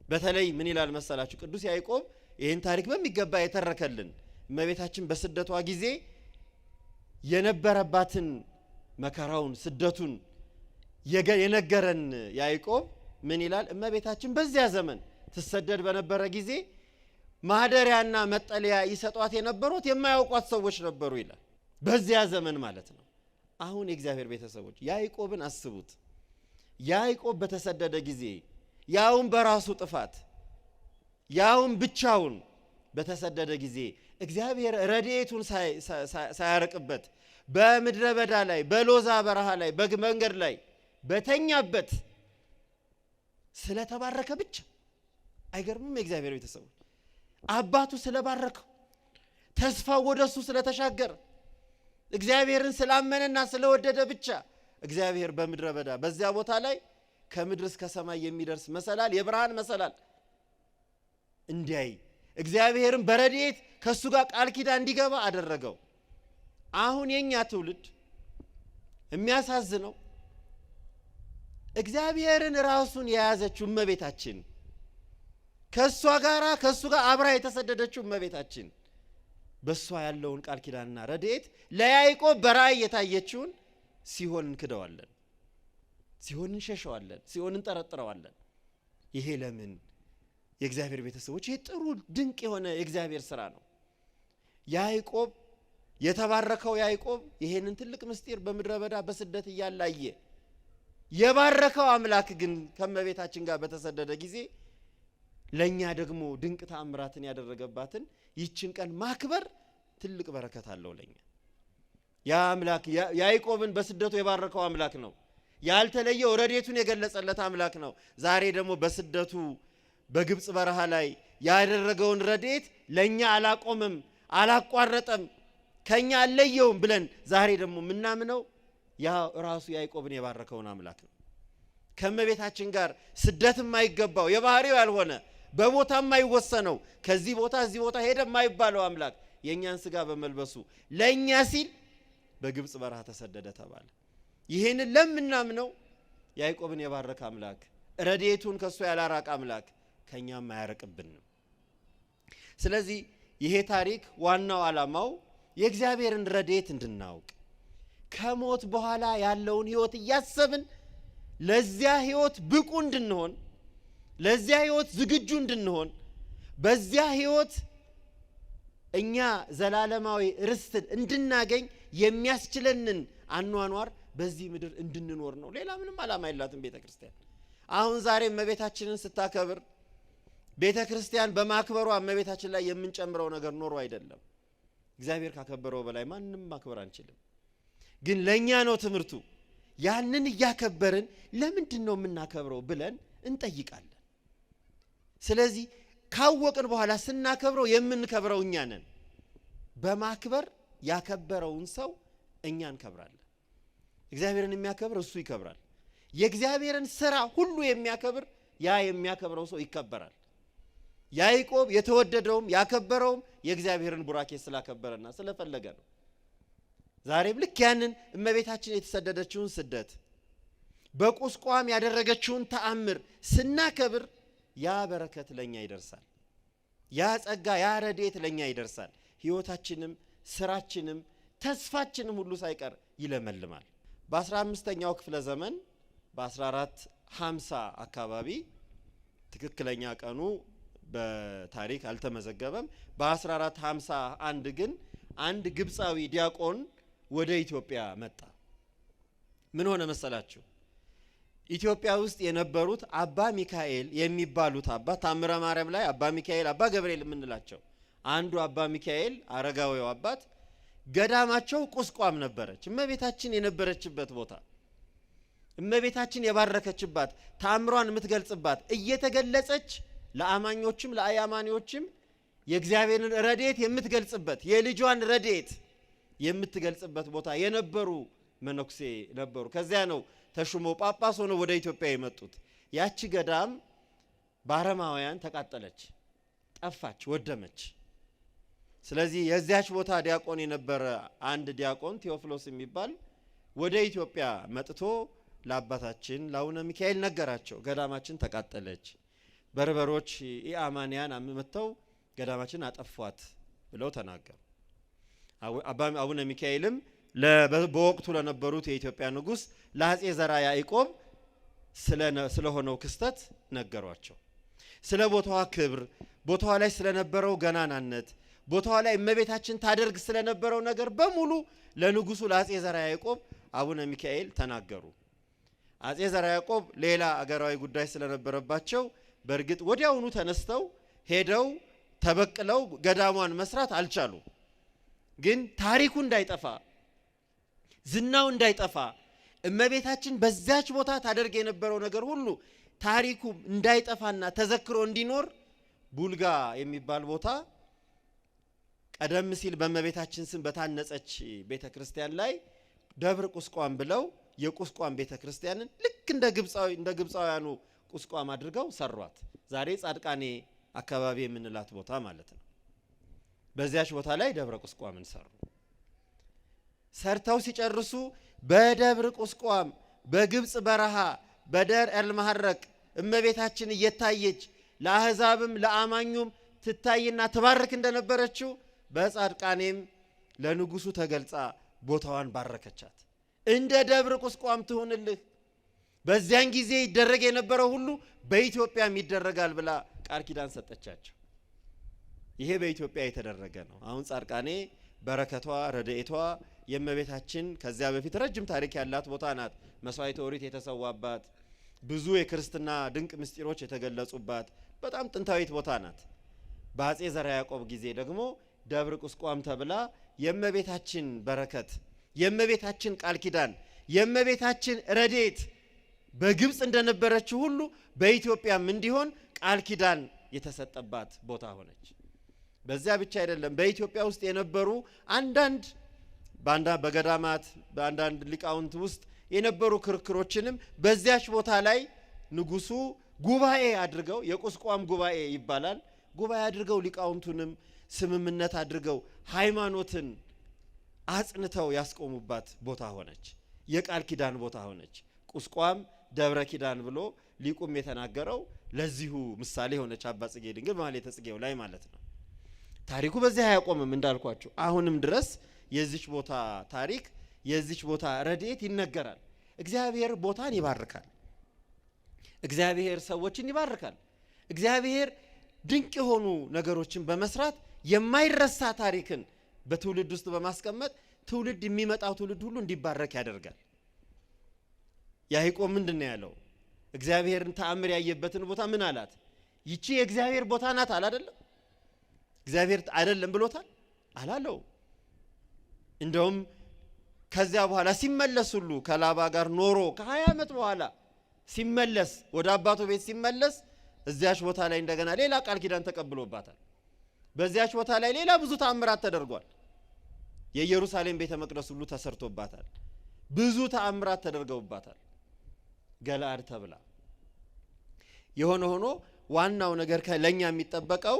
በተለይ ምን ይላል መሰላችሁ? ቅዱስ ያዕቆብ ይህን ታሪክ በሚገባ የተረከልን እመቤታችን በስደቷ ጊዜ የነበረባትን መከራውን፣ ስደቱን የነገረን ያዕቆብ ምን ይላል? እመቤታችን በዚያ ዘመን ትሰደድ በነበረ ጊዜ ማደሪያና መጠለያ ይሰጧት የነበሩት የማያውቋት ሰዎች ነበሩ ይላል። በዚያ ዘመን ማለት ነው። አሁን የእግዚአብሔር ቤተሰቦች ያዕቆብን አስቡት። ያዕቆብ በተሰደደ ጊዜ ያውን በራሱ ጥፋት ያውን ብቻውን በተሰደደ ጊዜ እግዚአብሔር ረድኤቱን ሳያርቅበት በምድረ በዳ ላይ በሎዛ በረሃ ላይ በመንገድ ላይ በተኛበት ስለተባረከ ብቻ አይገርምም? የእግዚአብሔር ቤተሰቦች አባቱ ስለባረከው፣ ተስፋው ወደሱ ስለተሻገረ፣ እግዚአብሔርን ስላመነና ስለወደደ ብቻ እግዚአብሔር በምድረ በዳ በዚያ ቦታ ላይ ከምድር እስከ ሰማይ የሚደርስ መሰላል፣ የብርሃን መሰላል እንዲያይ እግዚአብሔርን በረድኤት ከሱ ጋር ቃል ኪዳን እንዲገባ አደረገው። አሁን የኛ ትውልድ የሚያሳዝነው እግዚአብሔርን ራሱን የያዘችው እመቤታችን ከሱ ጋር አብራ የተሰደደችው እመቤታችን በሷ ያለውን ቃል ኪዳንና ረድኤት ለያዕቆብ በራእይ የታየችውን ሲሆን እንክደዋለን፣ ሲሆን እንሸሸዋለን፣ ሲሆን እንጠረጥረዋለን። ይሄ ለምን? የእግዚአብሔር ቤተሰቦች ይሄ ጥሩ ድንቅ የሆነ የእግዚአብሔር ስራ ነው። ያዕቆብ የተባረከው ያዕቆብ ይሄንን ትልቅ ምስጢር በምድረ በዳ በስደት እያላየ የባረከው አምላክ ግን ከመቤታችን ጋር በተሰደደ ጊዜ ለኛ ደግሞ ድንቅ ተአምራትን ያደረገባትን ይችን ቀን ማክበር ትልቅ በረከት አለው ለኛ። ያ አምላክ ያዕቆብን በስደቱ የባረከው አምላክ ነው። ያልተለየው ረድኤቱን የገለጸለት አምላክ ነው። ዛሬ ደግሞ በስደቱ በግብፅ በረሃ ላይ ያደረገውን ረድኤት ለኛ አላቆመም፣ አላቋረጠም፣ ከኛ አለየውም ብለን ዛሬ ደግሞ ምናምነው ያ ራሱ ያዕቆብን የባረከውን አምላክ ነው። ከመቤታችን ጋር ስደት የማይገባው የባህሪው ያልሆነ በቦታ የማይወሰነው ከዚህ ቦታ እዚህ ቦታ ሄደ የማይባለው አምላክ የኛን ስጋ በመልበሱ ለኛ ሲል በግብፅ በረሃ ተሰደደ ተባለ። ይሄንን ለምናምነው ያዕቆብን የባረከ አምላክ ረድኤቱን ከሱ ያላራቀ አምላክ ከኛም አያርቅብንም። ስለዚህ ይሄ ታሪክ ዋናው ዓላማው የእግዚአብሔርን ረድኤት እንድናውቅ ከሞት በኋላ ያለውን ሕይወት እያሰብን ለዚያ ሕይወት ብቁ እንድንሆን ለዚያ ሕይወት ዝግጁ እንድንሆን በዚያ ሕይወት እኛ ዘላለማዊ ርስትን እንድናገኝ የሚያስችለንን አኗኗር በዚህ ምድር እንድንኖር ነው። ሌላ ምንም ዓላማ የላትም ቤተክርስቲያን። አሁን ዛሬ እመቤታችንን ስታከብር ቤተክርስቲያን በማክበሯ እመቤታችን ላይ የምንጨምረው ነገር ኖሮ አይደለም። እግዚአብሔር ካከበረው በላይ ማንንም ማክበር አንችልም። ግን ለኛ ነው ትምህርቱ። ያንን እያከበርን ለምንድን ነው የምናከብረው ብለን እንጠይቃለን። ስለዚህ ካወቅን በኋላ ስናከብረው የምንከብረው እኛ ነን። በማክበር ያከበረውን ሰው እኛ እንከብራለን። እግዚአብሔርን የሚያከብር እሱ ይከብራል። የእግዚአብሔርን ሥራ ሁሉ የሚያከብር ያ የሚያከብረው ሰው ይከበራል። ያዕቆብ የተወደደውም ያከበረውም የእግዚአብሔርን ቡራኬ ስላከበረና ስለፈለገ ነው። ዛሬም ልክ ያንን እመቤታችን የተሰደደችውን ስደት በቁስቋም ያደረገችውን ተአምር ስናከብር ያ በረከት ለኛ ይደርሳል። ያ ጸጋ ያ ረድኤት ለኛ ይደርሳል። ሕይወታችንም ስራችንም ተስፋችንም ሁሉ ሳይቀር ይለመልማል። በ15ኛው ክፍለ ዘመን በ1450 አካባቢ ትክክለኛ ቀኑ በታሪክ አልተመዘገበም። በ1451 ግን አንድ ግብፃዊ ዲያቆን ወደ ኢትዮጵያ መጣ። ምን ሆነ መሰላችሁ? ኢትዮጵያ ውስጥ የነበሩት አባ ሚካኤል የሚባሉት አባት ታምረ ማርያም ላይ አባ ሚካኤል አባ ገብርኤል የምንላቸው አንዱ አባ ሚካኤል አረጋዊው አባት ገዳማቸው ቁስቋም ነበረች። እመቤታችን የነበረችበት ቦታ እመቤታችን የባረከችባት ታምሯን የምትገልጽባት እየተገለጸች ለአማኞችም ለአያማኒዎችም የእግዚአብሔርን ረድኤት የምትገልጽበት የልጇን ረድኤት የምትገልጽበት ቦታ የነበሩ መነኩሴ ነበሩ። ከዚያ ነው ተሹመው ጳጳስ ሆነው ወደ ኢትዮጵያ የመጡት። ያቺ ገዳም በአረማውያን ተቃጠለች፣ ጠፋች፣ ወደመች። ስለዚህ የዚያች ቦታ ዲያቆን የነበረ አንድ ዲያቆን ቴዎፍሎስ የሚባል ወደ ኢትዮጵያ መጥቶ ለአባታችን ለአቡነ ሚካኤል ነገራቸው። ገዳማችን ተቃጠለች፣ በርበሮች ኢአማንያን መጥተው ገዳማችን አጠፏት ብለው ተናገሩ። አቡነ ሚካኤልም በወቅቱ ለነበሩት የኢትዮጵያ ንጉሥ ለአፄ ዘርዓ ያዕቆብ ስለሆነው ክስተት ነገሯቸው። ስለ ቦታዋ ክብር፣ ቦታዋ ላይ ስለነበረው ገናናነት፣ ቦታዋ ላይ እመቤታችን ታደርግ ስለነበረው ነገር በሙሉ ለንጉሱ ለአፄ ዘርዓ ያዕቆብ አቡነ ሚካኤል ተናገሩ። አፄ ዘርዓ ያዕቆብ ሌላ አገራዊ ጉዳይ ስለነበረባቸው በእርግጥ ወዲያውኑ ተነስተው ሄደው ተበቅለው ገዳሟን መስራት አልቻሉ። ግን ታሪኩ እንዳይጠፋ ዝናው እንዳይጠፋ እመቤታችን በዛች ቦታ ታደርግ የነበረው ነገር ሁሉ ታሪኩ እንዳይጠፋና ተዘክሮ እንዲኖር ቡልጋ የሚባል ቦታ ቀደም ሲል በእመቤታችን ስም በታነጸች ቤተክርስቲያን ላይ ደብረ ቁስቋም ብለው የቁስቋም ቤተክርስቲያንን ልክ እንደ ግብፃውያኑ ቁስቋም አድርገው ሰሯት። ዛሬ ጻድቃኔ አካባቢ የምንላት ቦታ ማለት ነው። በዚያች ቦታ ላይ ደብረ ቁስቋምን ሰሩ። ሰርተው ሲጨርሱ በደብረ ቁስቋም በግብፅ በረሃ በደር ኤልመሐረቅ እመቤታችን እየታየች ለአሕዛብም ለአማኙም ትታይና ትባርክ እንደነበረችው በጻድቃኔም ለንጉሱ ተገልጻ ቦታዋን ባረከቻት። እንደ ደብረ ቁስቋም ትሆንልህ፣ በዚያን ጊዜ ይደረግ የነበረው ሁሉ በኢትዮጵያም ይደረጋል ብላ ቃል ኪዳን ሰጠቻቸው። ይሄ በኢትዮጵያ የተደረገ ነው። አሁን ጻድቃኔ በረከቷ ረድኤቷ የእመቤታችን ከዚያ በፊት ረጅም ታሪክ ያላት ቦታ ናት። መስዋዕተ ኦሪት የተሰዋባት፣ ብዙ የክርስትና ድንቅ ምስጢሮች የተገለጹባት በጣም ጥንታዊት ቦታ ናት። በአፄ ዘርዓ ያዕቆብ ጊዜ ደግሞ ደብረ ቁስቋም ተብላ የእመቤታችን በረከት የእመቤታችን ቃል ኪዳን የእመቤታችን ረድኤት በግብፅ እንደነበረችው ሁሉ በኢትዮጵያም እንዲሆን ቃል ኪዳን የተሰጠባት ቦታ ሆነች። በዚያ ብቻ አይደለም። በኢትዮጵያ ውስጥ የነበሩ በገዳማት በአንዳንድ ሊቃውንት ውስጥ የነበሩ ክርክሮችንም በዚያች ቦታ ላይ ንጉሱ ጉባኤ አድርገው የቁስቋም ጉባኤ ይባላል። ጉባኤ አድርገው ሊቃውንቱንም ስምምነት አድርገው ሃይማኖትን አጽንተው ያስቆሙባት ቦታ ሆነች። የቃል ኪዳን ቦታ ሆነች። ቁስቋም ደብረ ኪዳን ብሎ ሊቁም የተናገረው ለዚሁ ምሳሌ ሆነች። አባ ጽጌ ድንግል በማኅሌተ ጽጌው ላይ ማለት ነው። ታሪኩ በዚህ አያቆምም እንዳልኳችሁ። አሁንም ድረስ የዚች ቦታ ታሪክ የዚች ቦታ ረድኤት ይነገራል። እግዚአብሔር ቦታን ይባርካል። እግዚአብሔር ሰዎችን ይባርካል። እግዚአብሔር ድንቅ የሆኑ ነገሮችን በመስራት የማይረሳ ታሪክን በትውልድ ውስጥ በማስቀመጥ ትውልድ የሚመጣው ትውልድ ሁሉ እንዲባረክ ያደርጋል። ያዕቆብ ምንድነው ያለው? እግዚአብሔርን ተአምር ያየበትን ቦታ ምን አላት? ይቺ የእግዚአብሔር ቦታ ናት አይደለም? እግዚአብሔር አይደለም ብሎታል አላለው። እንደውም ከዚያ በኋላ ሲመለስ ሁሉ ከላባ ጋር ኖሮ ከ20 ዓመት በኋላ ሲመለስ ወደ አባቱ ቤት ሲመለስ እዚያች ቦታ ላይ እንደገና ሌላ ቃል ኪዳን ተቀብሎባታል። በዚያች ቦታ ላይ ሌላ ብዙ ተአምራት ተደርጓል። የኢየሩሳሌም ቤተ መቅደስ ሁሉ ተሰርቶባታል። ብዙ ተአምራት ተደርገውባታል። ገለአድ ተብላ የሆነ ሆኖ ዋናው ነገር ለኛ የሚጠበቀው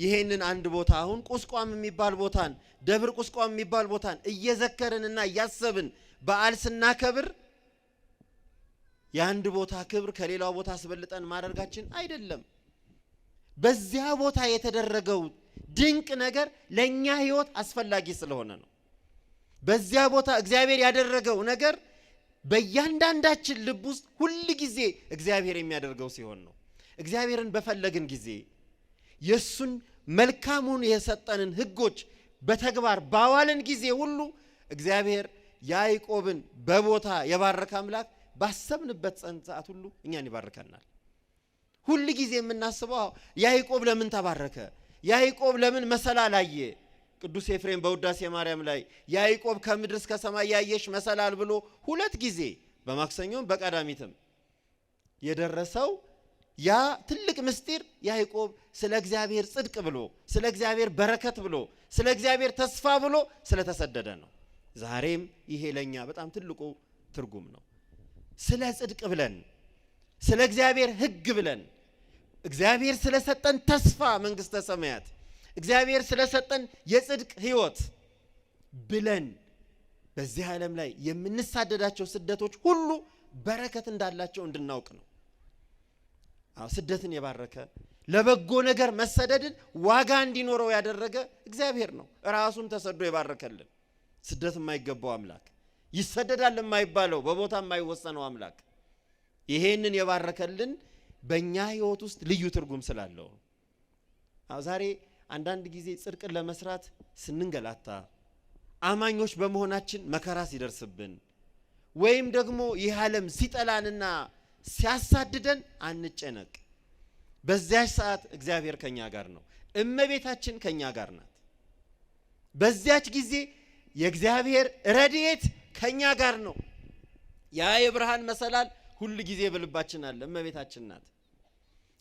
ይሄንን አንድ ቦታ አሁን ቁስቋም የሚባል ቦታን ደብር ቁስቋም የሚባል ቦታን እየዘከርንና እያሰብን በዓል ስናከብር የአንድ ቦታ ክብር ከሌላው ቦታ አስበልጠን ማድረጋችን አይደለም። በዚያ ቦታ የተደረገው ድንቅ ነገር ለኛ ሕይወት አስፈላጊ ስለሆነ ነው። በዚያ ቦታ እግዚአብሔር ያደረገው ነገር በእያንዳንዳችን ልብ ውስጥ ሁል ጊዜ እግዚአብሔር የሚያደርገው ሲሆን ነው። እግዚአብሔርን በፈለግን ጊዜ የሱን መልካሙን የሰጠንን ሕጎች በተግባር ባዋልን ጊዜ ሁሉ እግዚአብሔር ያዕቆብን በቦታ የባረከ አምላክ ባሰብንበት ሰዓት ሁሉ እኛን ይባርከናል። ሁል ጊዜ የምናስበው ያዕቆብ ለምን ተባረከ? ያዕቆብ ለምን መሰላል አየ? ቅዱስ ኤፍሬም በውዳሴ ማርያም ላይ ያዕቆብ ከምድር እስከ ሰማይ ያየሽ መሰላል ብሎ 2 ጊዜ በማክሰኞም በቀዳሚትም የደረሰው ያ ትልቅ ምስጢር ያዕቆብ ስለ እግዚአብሔር ጽድቅ ብሎ ስለ እግዚአብሔር በረከት ብሎ ስለ እግዚአብሔር ተስፋ ብሎ ስለተሰደደ ነው። ዛሬም ይሄ ለኛ በጣም ትልቁ ትርጉም ነው። ስለ ጽድቅ ብለን ስለ እግዚአብሔር ሕግ ብለን እግዚአብሔር ስለሰጠን ተስፋ መንግስተ ሰማያት እግዚአብሔር ስለሰጠን የጽድቅ ሕይወት ብለን በዚህ ዓለም ላይ የምንሳደዳቸው ስደቶች ሁሉ በረከት እንዳላቸው እንድናውቅ ነው። ስደትን የባረከ ለበጎ ነገር መሰደድን ዋጋ እንዲኖረው ያደረገ እግዚአብሔር ነው። ራሱን ተሰዶ የባረከልን ስደት የማይገባው አምላክ ይሰደዳል የማይባለው በቦታ የማይወሰነው አምላክ ይሄንን የባረከልን በእኛ ሕይወት ውስጥ ልዩ ትርጉም ስላለው ዛሬ አንዳንድ ጊዜ ጽድቅን ለመስራት ስንንገላታ አማኞች በመሆናችን መከራ ሲደርስብን ወይም ደግሞ ይህ ዓለም ሲጠላንና ሲያሳድደን አንጨነቅ። በዚያች ሰዓት እግዚአብሔር ከኛ ጋር ነው። እመቤታችን ከኛ ጋር ናት። በዚያች ጊዜ የእግዚአብሔር ረድኤት ከኛ ጋር ነው። ያ የብርሃን መሰላል ሁሉ ጊዜ በልባችን አለ። እመቤታችን ናት።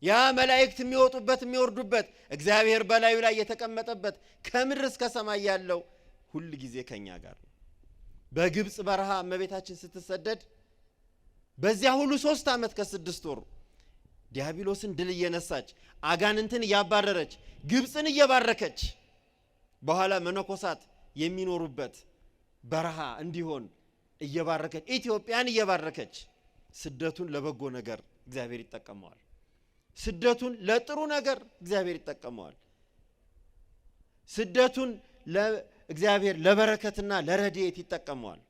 ያ መላእክት የሚወጡበት የሚወርዱበት እግዚአብሔር በላዩ ላይ የተቀመጠበት ከምድር እስከ ሰማይ ያለው ሁሉ ጊዜ ከኛ ጋር ነው። በግብጽ በረሃ እመቤታችን ስትሰደድ በዚያ ሁሉ 3 ዓመት ከ6 ወር ዲያብሎስን ድል እየነሳች አጋንንትን እያባረረች ግብጽን እየባረከች በኋላ መነኮሳት የሚኖሩበት በረሃ እንዲሆን እየባረከች ኢትዮጵያን እየባረከች ስደቱን ለበጎ ነገር እግዚአብሔር ይጠቀመዋል። ስደቱን ለጥሩ ነገር እግዚአብሔር ይጠቀመዋል። ስደቱን ለእግዚአብሔር ለበረከትና ለረድኤት ይጠቀመዋል።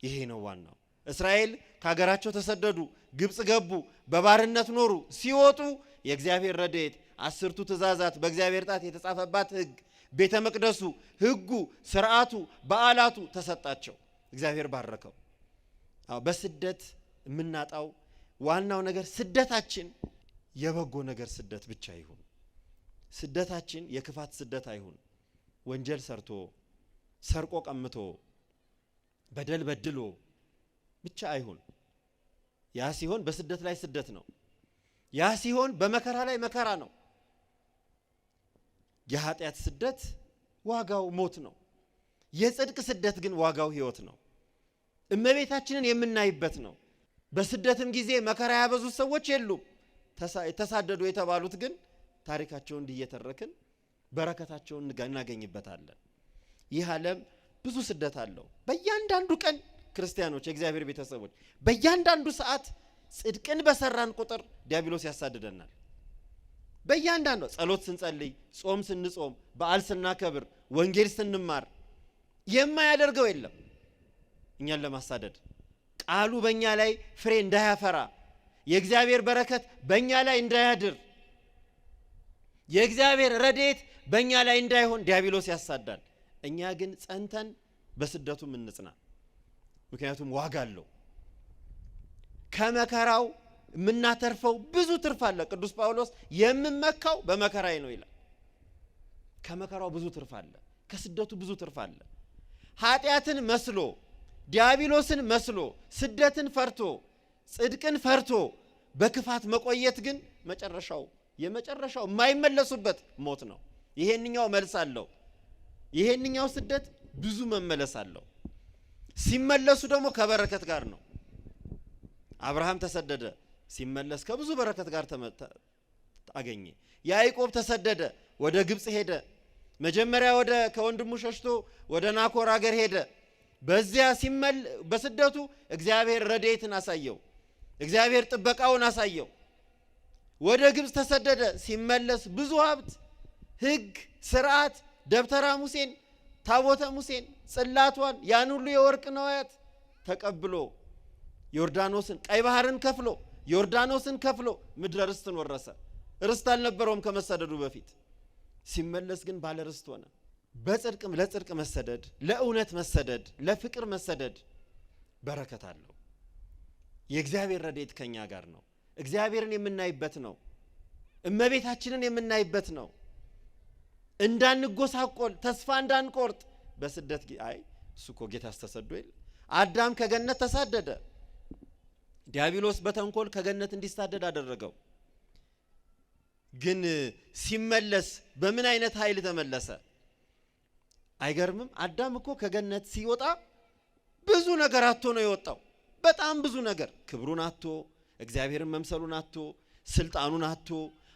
ይሄ ነው ዋናው። እስራኤል ከሀገራቸው ተሰደዱ፣ ግብጽ ገቡ፣ በባርነት ኖሩ። ሲወጡ የእግዚአብሔር ረድኤት 10ቱ ትእዛዛት በእግዚአብሔር ጣት የተጻፈባት ሕግ ቤተ መቅደሱ ሕጉ ስርዓቱ በዓላቱ ተሰጣቸው። እግዚአብሔር ባረከው። በስደት የምናጣው ዋናው ነገር ስደታችን የበጎ ነገር ስደት ብቻ ይሁን። ስደታችን የክፋት ስደት አይሁን። ወንጀል ሰርቶ ሰርቆ ቀምቶ በደል በድሎ ብቻ አይሁን። ያ ሲሆን በስደት ላይ ስደት ነው። ያ ሲሆን በመከራ ላይ መከራ ነው። የኃጢአት ስደት ዋጋው ሞት ነው። የጽድቅ ስደት ግን ዋጋው ሕይወት ነው። እመቤታችንን የምናይበት ነው። በስደትም ጊዜ መከራ ያበዙት ሰዎች የሉም። ተሳደዱ የተባሉት ግን ታሪካቸውን እንዲየተረክን በረከታቸውን እናገኝበታለን። ይህ ዓለም ብዙ ስደት አለው። በእያንዳንዱ ቀን ክርስቲያኖች የእግዚአብሔር ቤተሰቦች በእያንዳንዱ ሰዓት ጽድቅን በሰራን ቁጥር ዲያብሎስ ያሳድደናል። በእያንዳንዱ ጸሎት ስንጸልይ፣ ጾም ስንጾም፣ በዓል ስናከብር፣ ወንጌል ስንማር የማያደርገው የለም እኛን ለማሳደድ። ቃሉ በእኛ ላይ ፍሬ እንዳያፈራ፣ የእግዚአብሔር በረከት በእኛ ላይ እንዳያድር፣ የእግዚአብሔር ረድኤት በእኛ ላይ እንዳይሆን ዲያብሎስ ያሳዳል። እኛ ግን ጸንተን በስደቱ እንጽና። ምክንያቱም ዋጋ አለው። ከመከራው የምናተርፈው ብዙ ትርፍ አለ። ቅዱስ ጳውሎስ የምመካው በመከራዬ ነው ይላል። ከመከራው ብዙ ትርፍ አለ። ከስደቱ ብዙ ትርፍ አለ። ኃጢአትን መስሎ ዲያብሎስን መስሎ ስደትን ፈርቶ ጽድቅን ፈርቶ በክፋት መቆየት ግን የመጨረሻው የማይመለሱበት ሞት ነው። ይሄንኛው መልስ አለው። ይሄንኛው ስደት ብዙ መመለስ አለው። ሲመለሱ ደግሞ ከበረከት ጋር ነው። አብርሃም ተሰደደ፣ ሲመለስ ከብዙ በረከት ጋር አገኘ። ያዕቆብ ተሰደደ፣ ወደ ግብፅ ሄደ። መጀመሪያ ከወንድሙ ሸሽቶ ወደ ናኮር ሀገር ሄደ። በዚያ በስደቱ እግዚአብሔር ረድኤትን አሳየው፣ እግዚአብሔር ጥበቃውን አሳየው። ወደ ግብፅ ተሰደደ፣ ሲመለስ ብዙ ሀብት፣ ሕግ፣ ስርዓት፣ ደብተራ ሙሴን፣ ታቦተ ሙሴን፣ ጽላቷን፣ ያን ሁሉ የወርቅ ነዋያት ተቀብሎ ዮርዳኖስን ቀይ ባህርን ከፍሎ ዮርዳኖስን ከፍሎ ምድረ ርስትን ወረሰ። ርስት አልነበረውም ከመሰደዱ በፊት። ሲመለስ ግን ባለ ርስት ሆነ። በጽድቅም ለጽድቅ መሰደድ፣ ለእውነት መሰደድ፣ ለፍቅር መሰደድ በረከት አለው። የእግዚአብሔር ረድኤት ከኛ ጋር ነው። እግዚአብሔርን የምናይበት ነው። እመቤታችንን የምናይበት ነው። እንዳንጎሳቆል፣ ተስፋ እንዳንቆርጥ በስደት እሱ እኮ ጌታስ ተሰዶ የለ። አዳም ከገነት ተሳደደ። ዲያብሎስ በተንኮል ከገነት እንዲሳደድ አደረገው። ግን ሲመለስ በምን አይነት ኃይል ተመለሰ? አይገርምም? አዳም እኮ ከገነት ሲወጣ ብዙ ነገር አጥቶ ነው የወጣው። በጣም ብዙ ነገር፣ ክብሩን አጥቶ፣ እግዚአብሔርን መምሰሉን አጥቶ፣ ስልጣኑን አጥቶ፣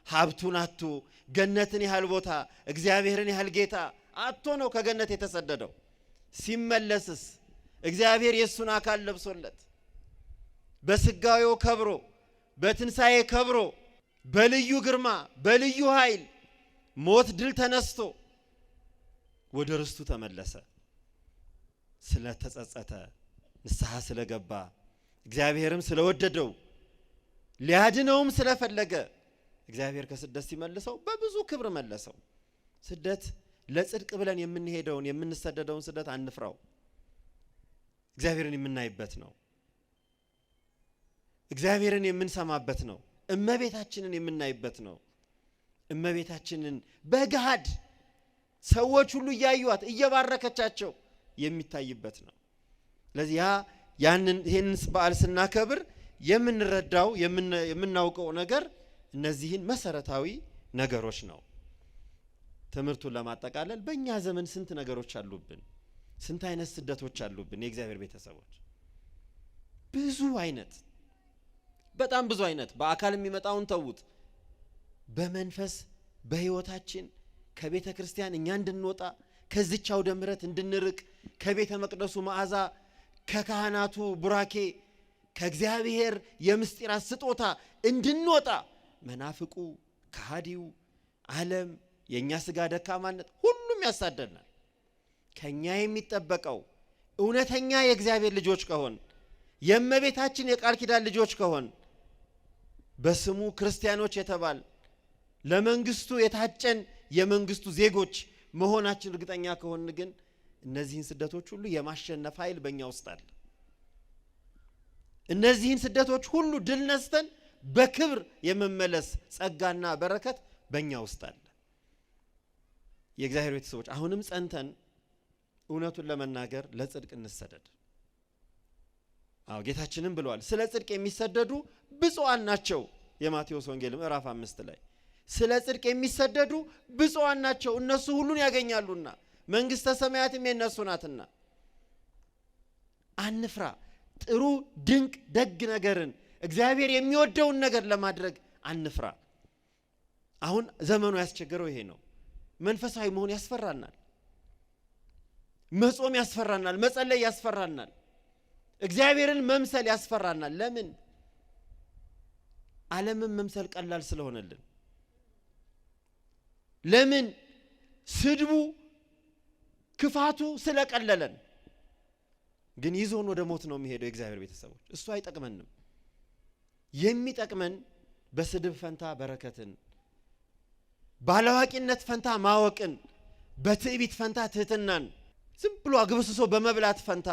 ሀብቱን አጥቶ፣ ገነትን ያህል ቦታ፣ እግዚአብሔርን ያህል ጌታ አጥቶ ነው ከገነት የተሰደደው። ሲመለስስ እግዚአብሔር የእሱን አካል ለብሶለት በስጋዌው ከብሮ በትንሣኤ ከብሮ በልዩ ግርማ በልዩ ኃይል ሞት ድል ተነስቶ ወደ ርስቱ ተመለሰ። ስለተጸጸተ ንስሐ ስለገባ እግዚአብሔርም ስለወደደው ሊያድነውም ስለፈለገ እግዚአብሔር ከስደት ሲመልሰው በብዙ ክብር መለሰው። ስደት ለጽድቅ ብለን የምንሄደውን የምንሰደደውን ስደት አንፍራው። እግዚአብሔርን የምናይበት ነው። እግዚአብሔርን የምንሰማበት ነው። እመቤታችንን የምናይበት ነው። እመቤታችንን በገሃድ ሰዎች ሁሉ እያዩዋት እየባረከቻቸው የሚታይበት ነው። ስለዚህ ይህንን በዓል ስናከብር የምንረዳው የምናውቀው ነገር እነዚህን መሰረታዊ ነገሮች ነው። ትምህርቱን ለማጠቃለል በእኛ ዘመን ስንት ነገሮች አሉብን? ስንት አይነት ስደቶች አሉብን? የእግዚአብሔር ቤተሰቦች ብዙ አይነት፣ በጣም ብዙ አይነት። በአካል የሚመጣውን ተዉት። በመንፈስ በህይወታችን ከቤተ ክርስቲያን እኛ እንድንወጣ፣ ከዚች አውደ ምሕረት እንድንርቅ፣ ከቤተ መቅደሱ መዓዛ፣ ከካህናቱ ቡራኬ፣ ከእግዚአብሔር የምስጢራት ስጦታ እንድንወጣ መናፍቁ፣ ከሃዲው ዓለም፣ የእኛ ስጋ ደካማነት ሁሉም ያሳደናል። ከኛ የሚጠበቀው እውነተኛ የእግዚአብሔር ልጆች ከሆን፣ የእመቤታችን የቃል ኪዳን ልጆች ከሆን፣ በስሙ ክርስቲያኖች የተባል ለመንግስቱ የታጨን የመንግስቱ ዜጎች መሆናችን እርግጠኛ ከሆን ግን እነዚህን ስደቶች ሁሉ የማሸነፍ ኃይል በእኛ ውስጥ አለ። እነዚህን ስደቶች ሁሉ ድል ነስተን በክብር የመመለስ ጸጋና በረከት በእኛ ውስጥ አለ። የእግዚአብሔር ቤተሰቦች አሁንም ጸንተን እውነቱን ለመናገር ለጽድቅ እንሰደድ። ጌታችንም ብለዋል፣ ስለ ጽድቅ የሚሰደዱ ብፁዓን ናቸው። የማቴዎስ ወንጌል ምዕራፍ 5 ላይ ስለ ጽድቅ የሚሰደዱ ብፁዓን ናቸው እነሱ ሁሉን ያገኛሉና መንግስተ ሰማያትም የነሱ ናትና። አንፍራ። ጥሩ ድንቅ ደግ ነገርን እግዚአብሔር የሚወደውን ነገር ለማድረግ አንፍራ። አሁን ዘመኑ ያስቸገረው ይሄ ነው። መንፈሳዊ መሆን ያስፈራናል። መጾም ያስፈራናል። መጸለይ ያስፈራናል። እግዚአብሔርን መምሰል ያስፈራናል። ለምን? ዓለምን መምሰል ቀላል ስለሆነልን። ለምን? ስድቡ ክፋቱ ስለቀለለን። ግን ይዞን ወደ ሞት ነው የሚሄደው። የእግዚአብሔር ቤተሰቦች እሱ አይጠቅመንም። የሚጠቅመን በስድብ ፈንታ በረከትን፣ ባለዋቂነት ፈንታ ማወቅን፣ በትዕቢት ፈንታ ትህትናን፣ ዝም ብሎ አግብስሶ በመብላት ፈንታ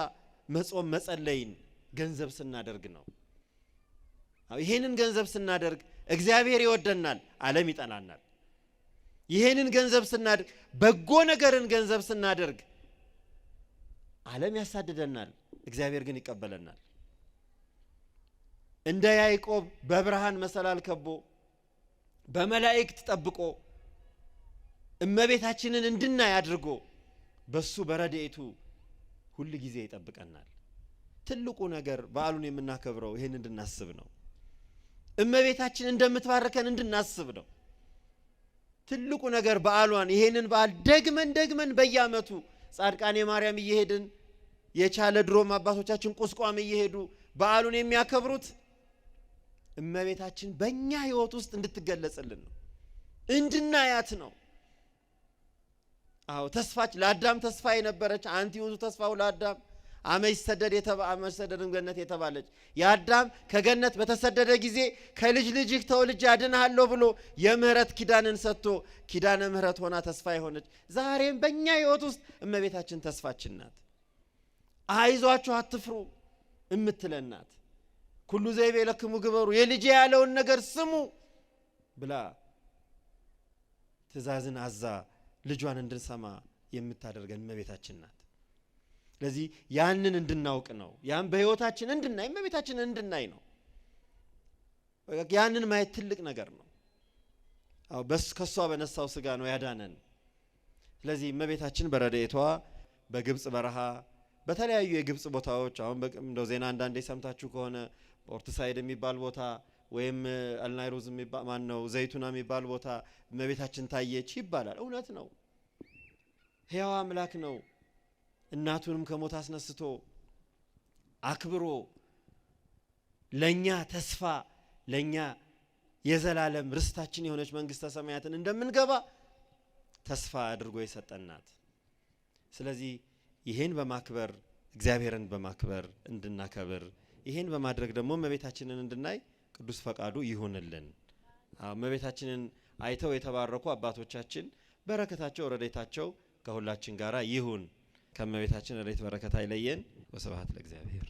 መጾም መጸለይን ገንዘብ ስናደርግ ነው። ይሄንን ገንዘብ ስናደርግ እግዚአብሔር ይወደናል፣ ዓለም ይጠላናል። ይሄንን ገንዘብ ስናደርግ በጎ ነገርን ገንዘብ ስናደርግ ዓለም ያሳድደናል፣ እግዚአብሔር ግን ይቀበለናል። እንደ ያዕቆብ በብርሃን መሰላል ከቦ በመላእክት ጠብቆ እመቤታችንን እንድናይ አድርጎ በሱ በረድኤቱ ሁሉ ጊዜ ይጠብቀናል። ትልቁ ነገር በዓሉን የምናከብረው ይሄን እንድናስብ ነው። እመቤታችን እንደምትባርከን እንድናስብ ነው። ትልቁ ነገር በዓሏን ይሄንን በዓል ደግመን በየዓመቱ ጻድቃኔ ማርያም እየሄድን የቻለ ድሮም አባቶቻችን ቁስቋም እየሄዱ በዓሉን የሚያከብሩት እመቤታችን በእኛ ሕይወት ውስጥ እንድትገለጽልን ነው፣ እንድናያት ነው። አዎ ተስፋች ለአዳም ተስፋ የነበረች አንቲ ውእቱ ተስፋው ለአዳም አመ ይሰደድ ገነት የተባለች የአዳም ከገነት በተሰደደ ጊዜ ከልጅ ልጅህ ተወልጄ አድንሃለሁ ብሎ የምህረት ኪዳንን ሰጥቶ ኪዳነ ምህረት ሆና ተስፋ የሆነች ዛሬም በእኛ ሕይወት ውስጥ እመቤታችን ተስፋችን ናት። አይዟችሁ አትፍሩ እምትለናት ኩሉ ዘይቤ ለክሙ ግበሩ የልጄ ያለውን ነገር ስሙ ብላ ትእዛዝን አዛ ልጇን እንድንሰማ የምታደርገን እመቤታችን ናት። ስለዚህ ያንን እንድናውቅ ነው። ያን በሕይወታችን እንድናይ እመቤታችንን እንድናይ ነው። ያንን ማየት ትልቅ ነገር ነው። አዎ ከሷ በነሳው ስጋ ነው ያዳነን። ስለዚህ እመቤታችን በረድኤቷ በግብጽ በረሃ በተለያዩ የግብጽ ቦታዎች አሁን እንደው ዜና አንዳንዴ ሰምታችሁ ከሆነ ፖርትሳይድ የሚባል ቦታ ወይም አልናይሩዝ የሚባል ማን ነው ዘይቱና የሚባል ቦታ እመቤታችን ታየች ይባላል። እውነት ነው። ሕያው አምላክ ነው። እናቱንም ከሞት አስነስቶ አክብሮ ለኛ ተስፋ ለኛ የዘላለም ርስታችን የሆነች መንግስተ ሰማያትን እንደምንገባ ተስፋ አድርጎ የሰጠናት። ስለዚህ ይሄን በማክበር እግዚአብሔርን በማክበር እንድናከብር ይሄን በማድረግ ደግሞ እመቤታችንን እንድናይ ቅዱስ ፈቃዱ ይሁንልን። እመቤታችንን አይተው የተባረኩ አባቶቻችን በረከታቸው ረድኤታቸው ከሁላችን ጋራ ይሁን። ከእመቤታችን ረድኤት በረከት አይለየን። ወስብሐት ለእግዚአብሔር።